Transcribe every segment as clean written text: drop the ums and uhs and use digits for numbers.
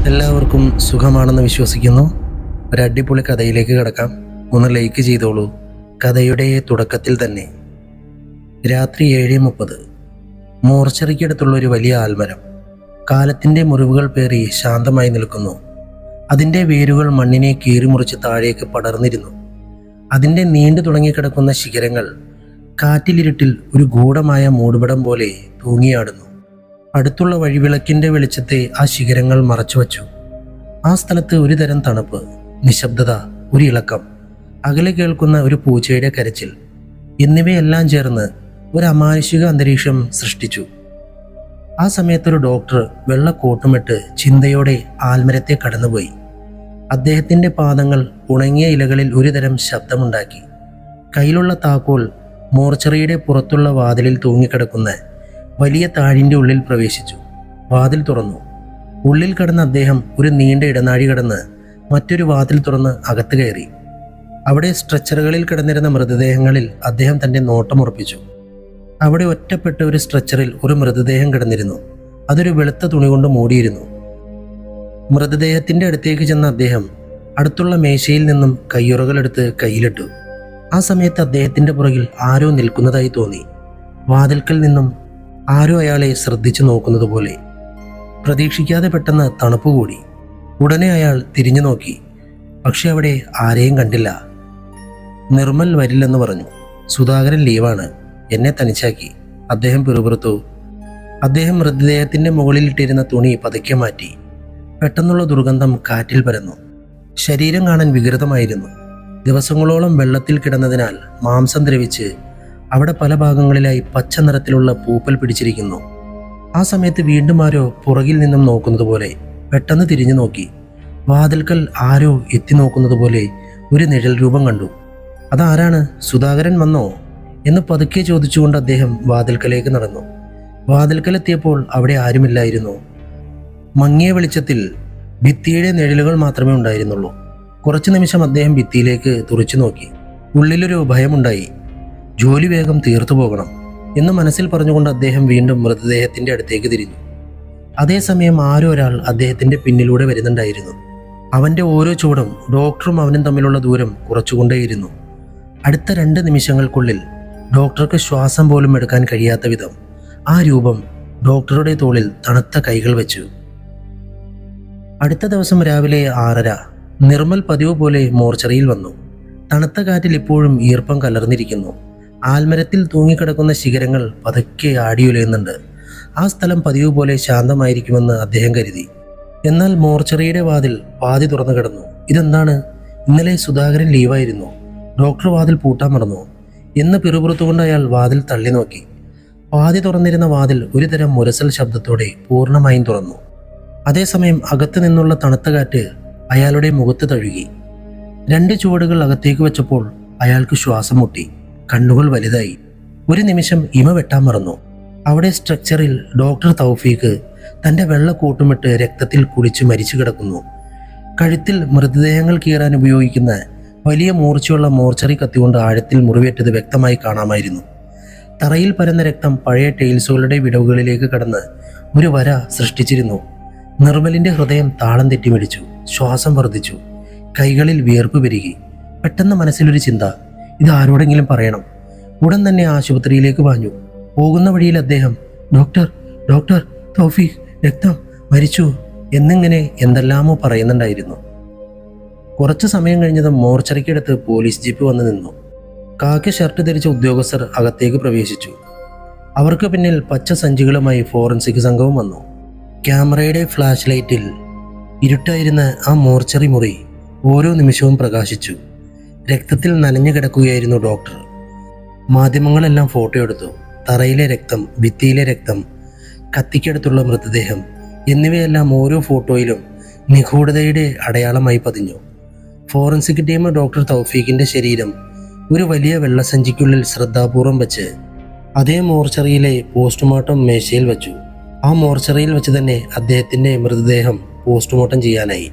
എല്ലാവർക്കും സുഖമാണെന്ന് വിശ്വസിക്കുന്നു. ഒരു അടിപൊളി കഥയിലേക്ക് കിടക്കാം. ഒന്ന് ലൈക്ക് ചെയ്തോളൂ. കഥയുടെ തുടക്കത്തിൽ തന്നെ രാത്രി 7:30 മോർച്ചറിക്കടുത്തുള്ള ഒരു വലിയ ആൽമരം കാലത്തിൻ്റെ മുറിവുകൾ പേറി ശാന്തമായി നിൽക്കുന്നു. അതിൻ്റെ വേരുകൾ മണ്ണിനെ കീറിമുറിച്ച് താഴേക്ക് പടർന്നിരുന്നു. അതിൻ്റെ നീണ്ടു തുടങ്ങിക്കിടക്കുന്ന ശിഖരങ്ങൾ കാറ്റിലിരുട്ടിൽ ഒരു ഗൂഢമായ മൂടുപടം പോലെ തൂങ്ങിയാടുന്നു. അടുത്തുള്ള വഴിവിളക്കിൻ്റെ വെളിച്ചത്തെ ആ ശിഖരങ്ങൾ മറച്ചുവച്ചു. ആ സ്ഥലത്ത് ഒരു തരം തണുപ്പ്, നിശബ്ദത, ഒരു ഇളക്കം, അകലെ കേൾക്കുന്ന ഒരു പൂച്ചയുടെ കരച്ചിൽ എന്നിവയെല്ലാം ചേർന്ന് ഒരു അമാനുഷിക അന്തരീക്ഷം സൃഷ്ടിച്ചു. ആ സമയത്തൊരു ഡോക്ടർ വെള്ള കോട്ടുമിട്ട് ചിന്തയോടെ ആൽമരത്തെ കടന്നുപോയി. അദ്ദേഹത്തിൻ്റെ പാദങ്ങൾ ഉണങ്ങിയ ഇലകളിൽ ഒരു തരം ശബ്ദമുണ്ടാക്കി. കയ്യിലുള്ള താക്കോൽ മോർച്ചറിയുടെ പുറത്തുള്ള വാതിലിൽ തൂങ്ങിക്കിടക്കുന്ന വലിയ താഴിൻ്റെ ഉള്ളിൽ പ്രവേശിച്ചു. വാതിൽ തുറന്നു. ഉള്ളിൽ കടന്ന അദ്ദേഹം ഒരു നീണ്ട ഇടനാഴി കടന്ന് മറ്റൊരു വാതിൽ തുറന്ന് അകത്ത് കയറി. അവിടെ സ്ട്രെച്ചറുകളിൽ കിടന്നിരുന്ന മൃതദേഹങ്ങളിൽ അദ്ദേഹം തൻ്റെ നോട്ടമുറപ്പിച്ചു. അവിടെ ഒറ്റപ്പെട്ട ഒരു സ്ട്രെച്ചറിൽ ഒരു മൃതദേഹം കിടന്നിരുന്നു. അതൊരു വെളുത്ത തുണി കൊണ്ട് മൂടിയിരുന്നു. മൃതദേഹത്തിൻ്റെ അടുത്തേക്ക് ചെന്ന അദ്ദേഹം അടുത്തുള്ള മേശയിൽ നിന്നും കയ്യുറകളെടുത്ത് കയ്യിലിട്ടു. ആ സമയത്ത് അദ്ദേഹത്തിൻ്റെ പുറകിൽ ആരോ നിൽക്കുന്നതായി തോന്നി. വാതിൽക്കൽ നിന്നും ആരോ അയാളെ ശ്രദ്ധിച്ചു നോക്കുന്നത് പോലെ. പ്രതീക്ഷിക്കാതെ പെട്ടെന്ന് തണുപ്പ് കൂടി. ഉടനെ അയാൾ തിരിഞ്ഞു നോക്കി. പക്ഷെ അവിടെ ആരെയും കണ്ടില്ല. നിർമ്മൽ വരില്ലെന്ന് പറഞ്ഞു. സുധാകരൻ ലീവാണ്, എന്നെ തനിച്ചാക്കി, അദ്ദേഹം പിറുപിറുത്തു. അദ്ദേഹം മൃതദേഹത്തിൻ്റെ മുകളിലിട്ടിരുന്ന തുണി പതുക്കെ മാറ്റി. പെട്ടെന്നുള്ള ദുർഗന്ധം കാറ്റിൽ പരന്നു. ശരീരം കാണാൻ വികൃതമായിരുന്നു. ദിവസങ്ങളോളം വെള്ളത്തിൽ കിടന്നതിനാൽ മാംസം ദ്രവിച്ച് അവിടെ പല ഭാഗങ്ങളിലായി പച്ച നിറത്തിലുള്ള പൂപ്പൽ പിടിച്ചിരിക്കുന്നു. ആ സമയത്ത് വീണ്ടും ആരോ പുറകിൽ നിന്നും നോക്കുന്നത് പോലെ പെട്ടെന്ന് തിരിഞ്ഞു നോക്കി. വാതിൽക്കൽ ആരോ എത്തി നോക്കുന്നത് പോലെ ഒരു നിഴൽ രൂപം കണ്ടു. അതാരാണ്? സുധാകരൻ വന്നോ എന്ന് പതുക്കെ ചോദിച്ചുകൊണ്ട് അദ്ദേഹം വാതിൽക്കലേക്ക് നടന്നു. വാതിൽക്കലെത്തിയപ്പോൾ അവിടെ ആരുമില്ലായിരുന്നു. മങ്ങിയ വെളിച്ചത്തിൽ ഭിത്തിയുടെ നിഴലുകൾ മാത്രമേ ഉണ്ടായിരുന്നുള്ളൂ. കുറച്ചു നിമിഷം അദ്ദേഹം ഭിത്തിയിലേക്ക് തുറച്ചു നോക്കി. ഉള്ളിലൊരു ഭയമുണ്ടായി. ജോലി വേഗം തീർത്തു പോകണം എന്ന് മനസ്സിൽ പറഞ്ഞുകൊണ്ട് അദ്ദേഹം വീണ്ടും മൃതദേഹത്തിൻ്റെ അടുത്തേക്ക് തിരിഞ്ഞു. അതേസമയം ആരോ ഒരാൾ അദ്ദേഹത്തിൻ്റെ പിന്നിലൂടെ വരുന്നുണ്ടായിരുന്നു. അവൻ്റെ ഓരോ ചുവടും ഡോക്ടറും അവനും തമ്മിലുള്ള ദൂരം കുറച്ചുകൊണ്ടേയിരുന്നു. അടുത്ത 2 നിമിഷങ്ങൾക്കുള്ളിൽ ഡോക്ടർക്ക് ശ്വാസം പോലും എടുക്കാൻ കഴിയാത്ത വിധം ആ രൂപം ഡോക്ടറുടെ തോളിൽ തണുത്ത കൈകൾ വെച്ചു. അടുത്ത ദിവസം രാവിലെ 6:30 നിർമ്മൽ പതിവ് പോലെ മോർച്ചറിയിൽ വന്നു. തണുത്ത കാറ്റിൽ ഇപ്പോഴും ഈർപ്പം കലർന്നിരിക്കുന്നു. ആൽമരത്തിൽ തൂങ്ങിക്കിടക്കുന്ന ശിഖരങ്ങൾ പതുക്കെ ആടിയുലയുന്നുണ്ട്. ആ സ്ഥലം പതിവ് പോലെ ശാന്തമായിരിക്കുമെന്ന് അദ്ദേഹം കരുതി. എന്നാൽ മോർച്ചറിയുടെ വാതിൽ പാതി തുറന്നു കിടന്നു. ഇതെന്താണ്? ഇന്നലെ സുധാകരൻ ലീവായിരുന്നു, ഡോക്ടർ വാതിൽ പൂട്ടാൻ മറന്നു എന്ന് പിറുപിറുത്തുകൊണ്ട് അയാൾ വാതിൽ തള്ളി നോക്കി. പാതി തുറന്നിരുന്ന വാതിൽ ഒരു തരം മുരസൽ ശബ്ദത്തോടെ പൂർണ്ണമായും തുറന്നു. അതേസമയം അകത്തു നിന്നുള്ള തണുത്ത കാറ്റ് അയാളുടെ മുഖത്ത് തഴുകി. 2 ചുവടുകൾ അകത്തേക്ക് വെച്ചപ്പോൾ അയാൾക്ക് ശ്വാസം മുട്ടി. കണ്ണുകൾ വലുതായി. ഒരു നിമിഷം ഇമ വെട്ടാൻ മറന്നു. അവിടെ സ്ട്രക്ചറിൽ ഡോക്ടർ തൗഫീഖ് തൻ്റെ വെള്ള കൂട്ടുമിട്ട് രക്തത്തിൽ കുളിച്ച് മരിച്ചു കിടക്കുന്നു. കഴുത്തിൽ മൃതദേഹങ്ങൾ കീറാൻ ഉപയോഗിക്കുന്ന വലിയ മൂർച്ചയുള്ള മോർച്ചറി കത്തികൊണ്ട് ആഴത്തിൽ മുറിവേറ്റത് വ്യക്തമായി കാണാമായിരുന്നു. തറയിൽ പരന്ന രക്തം പഴയ ടൈൽസുകളുടെ വിടവുകളിലേക്ക് കടന്ന് ഒരു വര സൃഷ്ടിച്ചിരുന്നു. നിർമ്മലിൻ്റെ ഹൃദയം താളം തെറ്റിമിടിച്ചു. ശ്വാസം വർദ്ധിച്ചു. കൈകളിൽ വിയർപ്പ് പെരുകി. പെട്ടെന്ന് മനസ്സിലൊരു ചിന്ത, ഇത് ആരോടെങ്കിലും പറയണം. ഉടൻ തന്നെ ആശുപത്രിയിലേക്ക് പാഞ്ഞു. പോകുന്ന വഴിയിൽ അദ്ദേഹം ഡോക്ടർ ഡോക്ടർ തൗഫീഖ് രക്തം, മരിച്ചു എന്നിങ്ങനെ എന്തെല്ലാമോ പറയുന്നുണ്ടായിരുന്നു. കുറച്ചു സമയം കഴിഞ്ഞതും മോർച്ചറിക്കടുത്ത് പോലീസ് ജീപ്പ് വന്നു നിന്നു. കാക്കി ഷർട്ട് ധരിച്ച ഉദ്യോഗസ്ഥർ അകത്തേക്ക് പ്രവേശിച്ചു. അവർക്ക് പിന്നിൽ പച്ച സഞ്ചികളുമായി ഫോറൻസിക് സംഘവും വന്നു. ക്യാമറയുടെ ഫ്ലാഷ് ലൈറ്റിൽ ഇരുട്ടായിരുന്ന ആ മോർച്ചറി മുറി ഓരോ നിമിഷവും പ്രകാശിച്ചു. രക്തത്തിൽ നനഞ്ഞു കിടക്കുകയായിരുന്നു ഡോക്ടർ. മാധ്യമങ്ങളെല്ലാം ഫോട്ടോ എടുത്തു. തറയിലെ രക്തം, ഭിത്തിയിലെ രക്തം, കത്തിക്കടുത്തുള്ള മൃതദേഹം എന്നിവയെല്ലാം ഓരോ ഫോട്ടോയിലും നിഗൂഢതയുടെ അടയാളമായി പതിഞ്ഞു. ഫോറൻസിക് ടീം ഡോക്ടർ തൗഫീഖിൻ്റെ ശരീരം ഒരു വലിയ വെള്ളസഞ്ചിക്കുള്ളിൽ ശ്രദ്ധാപൂർവം വെച്ച് അതേ മോർച്ചറിയിലെ പോസ്റ്റ്മോർട്ടം മേശയിൽ വെച്ചു. ആ മോർച്ചറിയിൽ വെച്ച് തന്നെ അദ്ദേഹത്തിൻ്റെ മൃതദേഹം പോസ്റ്റ്മോർട്ടം ചെയ്യാനായി.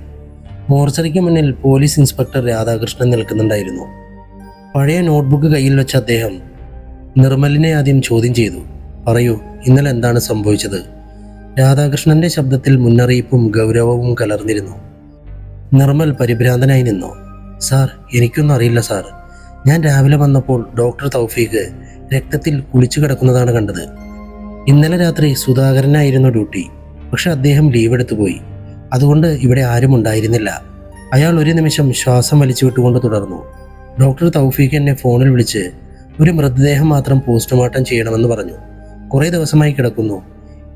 മോർച്ചറിക്ക് മുന്നിൽ പോലീസ് ഇൻസ്പെക്ടർ രാധാകൃഷ്ണൻ നിൽക്കുന്നുണ്ടായിരുന്നു. പഴയ നോട്ട്ബുക്ക് കയ്യിൽ വെച്ച അദ്ദേഹം നിർമ്മലിനെ ആദ്യം ചോദ്യം ചെയ്തു. പറയൂ, ഇന്നലെ എന്താണ് സംഭവിച്ചത്? രാധാകൃഷ്ണന്റെ ശബ്ദത്തിൽ മുന്നറിയിപ്പും ഗൗരവവും കലർന്നിരുന്നു. നിർമ്മൽ പരിഭ്രാന്തനായി നിന്നു. സാർ, എനിക്കൊന്നും അറിയില്ല സാർ. ഞാൻ രാവിലെ വന്നപ്പോൾ ഡോക്ടർ തൗഫീഖ് രക്തത്തിൽ കുളിച്ചു കിടക്കുന്നതാണ് കണ്ടത്. ഇന്നലെ രാത്രി സുധാകരനായിരുന്നു ഡ്യൂട്ടി. പക്ഷെ അദ്ദേഹം ലീവ് എടുത്തു പോയി. അതുകൊണ്ട് ഇവിടെ ആരും ഉണ്ടായിരുന്നില്ല. അയാൾ ഒരു നിമിഷം ശ്വാസം വലിച്ചു വിട്ടുകൊണ്ട് തുടർന്നു. ഡോക്ടർ തൗഫീഖ് എന്നെ ഫോണിൽ വിളിച്ച് ഒരു മൃതദേഹം മാത്രം പോസ്റ്റ്മോർട്ടം ചെയ്യണമെന്ന് പറഞ്ഞു. കുറേ ദിവസമായി കിടക്കുന്നു.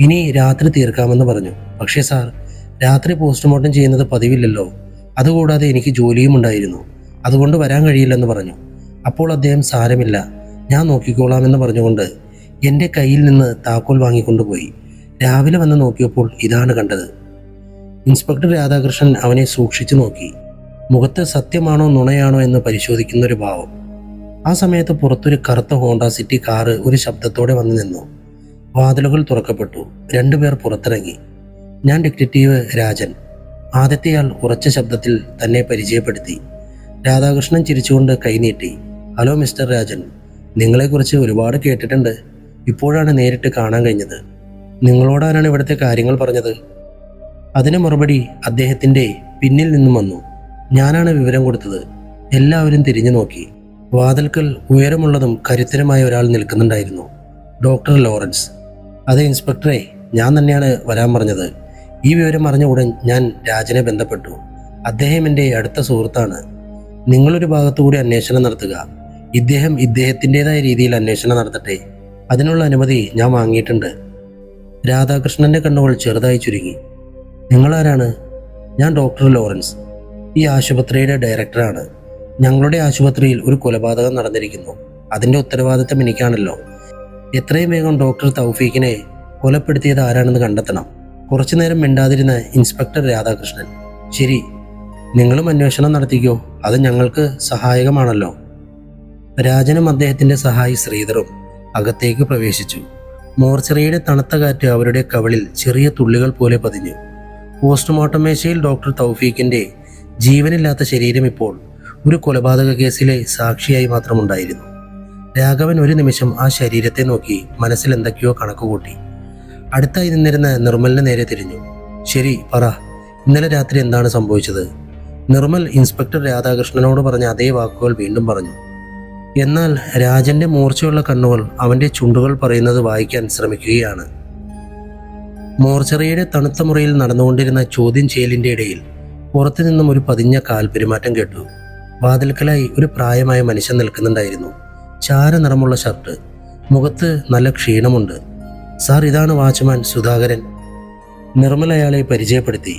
ഇനി രാത്രി തീർക്കാമെന്ന് പറഞ്ഞു. പക്ഷേ സാർ, രാത്രി പോസ്റ്റ്മോർട്ടം ചെയ്യുന്നത് പതിവില്ലല്ലോ. അതുകൂടാതെ എനിക്ക് ജോലിയും ഉണ്ടായിരുന്നു. അതുകൊണ്ട് വരാൻ കഴിയില്ലെന്ന് പറഞ്ഞു. അപ്പോൾ അദ്ദേഹം സാരമില്ല, ഞാൻ നോക്കിക്കോളാമെന്ന് പറഞ്ഞുകൊണ്ട് എൻ്റെ കയ്യിൽ നിന്ന് താക്കോൽ വാങ്ങിക്കൊണ്ടുപോയി. രാവിലെ വന്ന് നോക്കിയപ്പോൾ ഇതാണ് കണ്ടത്. ഇൻസ്പെക്ടർ രാധാകൃഷ്ണൻ അവനെ സൂക്ഷിച്ചു നോക്കി. മുഖത്ത് സത്യമാണോ നുണയാണോ എന്ന് പരിശോധിക്കുന്നൊരു ഭാവം. ആ സമയത്ത് പുറത്തൊരു കറുത്ത ഹോണ്ട സിറ്റി കാറ് ഒരു ശബ്ദത്തോടെ വന്നു നിന്നു. വാതിലുകൾ തുറക്കപ്പെട്ടു. രണ്ടുപേർ പുറത്തിറങ്ങി. ഞാൻ ഡിറ്റക്റ്റീവ് രാജൻ. ആദ്യത്തെയാൾ ഉറച്ച ശബ്ദത്തിൽ തന്നെ പരിചയപ്പെടുത്തി. രാധാകൃഷ്ണൻ ചിരിച്ചുകൊണ്ട് കൈനീട്ടി. ഹലോ മിസ്റ്റർ രാജൻ, നിങ്ങളെക്കുറിച്ച് ഒരുപാട് കേട്ടിട്ടുണ്ട്. ഇപ്പോഴാണ് നേരിട്ട് കാണാൻ കഴിഞ്ഞത്. നിങ്ങളോടാരാണ് ഇവിടുത്തെ കാര്യങ്ങൾ പറഞ്ഞത്? അതിന് മറുപടി അദ്ദേഹത്തിൻ്റെ പിന്നിൽ നിന്നും വന്നു. ഞാനാണ് വിവരം കൊടുത്തത്. എല്ലാവരും തിരിഞ്ഞു നോക്കി. വാതിൽക്കൽ ഉയരമുള്ളതും കരുത്തരമായ ഒരാൾ നിൽക്കുന്നുണ്ടായിരുന്നു. Doctor Lawrence. അതെ ഇൻസ്പെക്ടറെ, ഞാൻ തന്നെയാണ് വരാൻ പറഞ്ഞത്. ഈ വിവരം അറിഞ്ഞ ഉടൻ ഞാൻ രാജനെ ബന്ധപ്പെട്ടു. അദ്ദേഹം എൻ്റെ അടുത്ത സുഹൃത്താണ്. നിങ്ങളൊരു ഭാഗത്തുകൂടി അന്വേഷണം നടത്തുക. ഇദ്ദേഹം ഇദ്ദേഹത്തിൻ്റെതായ രീതിയിൽ അന്വേഷണം നടത്തട്ടെ. അതിനുള്ള അനുമതി ഞാൻ വാങ്ങിയിട്ടുണ്ട്. രാധാകൃഷ്ണന്റെ കണ്ണുകൾ ചെറുതായി ചുരുങ്ങി. നിങ്ങളാരാണ്? ഞാൻ ഡോക്ടർ ലോറൻസ്, ഈ ആശുപത്രിയുടെ ഡയറക്ടറാണ്. ഞങ്ങളുടെ ആശുപത്രിയിൽ ഒരു കൊലപാതകം നടന്നിരിക്കുന്നു. അതിൻ്റെ ഉത്തരവാദിത്തം എനിക്കാണല്ലോ. എത്രയും വേഗം ഡോക്ടർ തൗഫീഖിനെ കൊലപ്പെടുത്തിയത് ആരാണെന്ന് കണ്ടെത്തണം. കുറച്ചു നേരം മിണ്ടാതിരുന്ന ഇൻസ്പെക്ടർ രാധാകൃഷ്ണൻ. ശരി, നിങ്ങളും അന്വേഷണം നടത്തിക്കോ. അത് ഞങ്ങൾക്ക് സഹായകമാണല്ലോ. രാജനും അദ്ദേഹത്തിൻ്റെ സഹായി ശ്രീധറും അകത്തേക്ക് പ്രവേശിച്ചു. മോർച്ചറിയുടെ തണുത്ത കാറ്റ് അവരുടെ കവിളിൽ ചെറിയ തുള്ളികൾ പോലെ പതിഞ്ഞു. പോസ്റ്റ്മോർട്ടം മേശയിൽ ഡോക്ടർ തൗഫീഖിൻ്റെ ജീവനില്ലാത്ത ശരീരം ഇപ്പോൾ ഒരു കൊലപാതക കേസിലെ സാക്ഷിയായി മാത്രമുണ്ടായിരുന്നു. രാഘവൻ ഒരു നിമിഷം ആ ശരീരത്തെ നോക്കി മനസ്സിൽ എന്തൊക്കെയോ കണക്കുകൂട്ടി. അടുത്തായി നിന്നിരുന്ന നിർമ്മലിന് നേരെ തിരിഞ്ഞു. ശരി, പറ, ഇന്നലെ രാത്രി എന്താണ് സംഭവിച്ചത്? നിർമ്മൽ ഇൻസ്പെക്ടർ രാധാകൃഷ്ണനോട് പറഞ്ഞ അതേ വാക്കുകൾ വീണ്ടും പറഞ്ഞു. എന്നാൽ രാജന്റെ മൂർച്ചയുള്ള കണ്ണുകൾ അവന്റെ ചുണ്ടുകൾ പറയുന്നത് വായിക്കാൻ ശ്രമിക്കുകയാണ്. മോർച്ചറിയുടെ തണുത്ത മുറിയിൽ നടന്നുകൊണ്ടിരുന്ന ചോദ്യം ചെയ്യലിന്റെ ഇടയിൽ പുറത്തു നിന്നും ഒരു പതിഞ്ഞ കാൽപെരുമാറ്റം കേട്ടു. വാതിൽക്കലായി ഒരു പ്രായമായ മനുഷ്യൻ നിൽക്കുന്നുണ്ടായിരുന്നു. ചാര നിറമുള്ള ഷർട്ട്. മുഖത്ത് നല്ല ക്ഷീണമുണ്ട്. സാർ, ഇതാണ് വാച്ച്മാൻ സുധാകരൻ. നിർമ്മൽ അയാളെ പരിചയപ്പെടുത്തി.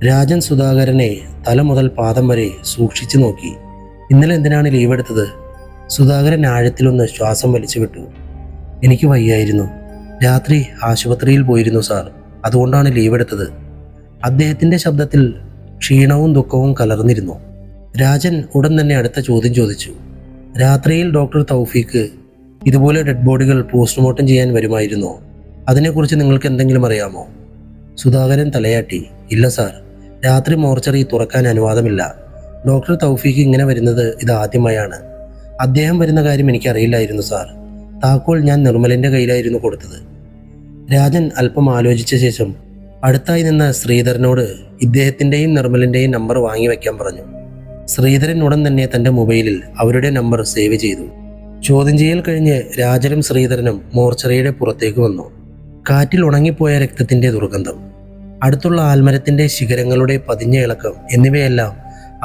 രാജൻ സുധാകരനെ തല മുതൽ പാദം വരെ സൂക്ഷിച്ചു നോക്കി. ഇന്നലെ എന്തിനാണ് ലീവ് എടുത്തത്? സുധാകരൻ ആഴത്തിലൊന്ന് ശ്വാസം വലിച്ചു വിട്ടു. എനിക്ക് വയ്യായിരുന്നു. രാത്രി ആശുപത്രിയിൽ പോയിരുന്നു സാർ. അതുകൊണ്ടാണ് ലീവ് എടുത്തത്. അദ്ദേഹത്തിൻ്റെ ശബ്ദത്തിൽ ക്ഷീണവും ദുഃഖവും കലർന്നിരുന്നു. രാജൻ ഉടൻ തന്നെ അടുത്ത ചോദ്യം ചോദിച്ചു. രാത്രിയിൽ ഡോക്ടർ തൗഫീഖ് ഇതുപോലെ ഡെഡ് ബോഡികൾ പോസ്റ്റ്മോർട്ടം ചെയ്യാൻ വരുമായിരുന്നോ? അതിനെക്കുറിച്ച് നിങ്ങൾക്ക് എന്തെങ്കിലും അറിയാമോ? സുധാകരൻ തലയാട്ടി. ഇല്ല സാർ, രാത്രി മോർച്ചറി തുറക്കാൻ അനുവാദമില്ല. ഡോക്ടർ തൗഫീഖ് ഇങ്ങനെ വരുന്നത് ഇത് ആദ്യമായാണ്. അദ്ദേഹം വരുന്ന കാര്യം എനിക്കറിയില്ലായിരുന്നു സാർ. താക്കോൽ ഞാൻ നിർമ്മലിൻ്റെ കയ്യിലായിരുന്നു കൊടുത്തത്. രാജൻ അല്പം ആലോചിച്ച ശേഷം അടുത്തായി നിന്ന ശ്രീധരനോട് ഇദ്ദേഹത്തിൻ്റെയും നിർമ്മലിൻ്റെയും നമ്പർ വാങ്ങി വയ്ക്കാൻ പറഞ്ഞു. ശ്രീധരൻ ഉടൻ തന്നെ തൻ്റെ മൊബൈലിൽ അവരുടെ നമ്പർ സേവ് ചെയ്തു. ചോദ്യം ചെയ്യൽ കഴിഞ്ഞ് രാജനും ശ്രീധരനും മോർച്ചറിയുടെ പുറത്തേക്ക് വന്നു. കാറ്റിൽ ഉണങ്ങിപ്പോയ രക്തത്തിൻ്റെ ദുർഗന്ധം, അടുത്തുള്ള ആൽമരത്തിൻ്റെ ശിഖരങ്ങളുടെ പതിഞ്ഞ ഇളക്കം എന്നിവയെല്ലാം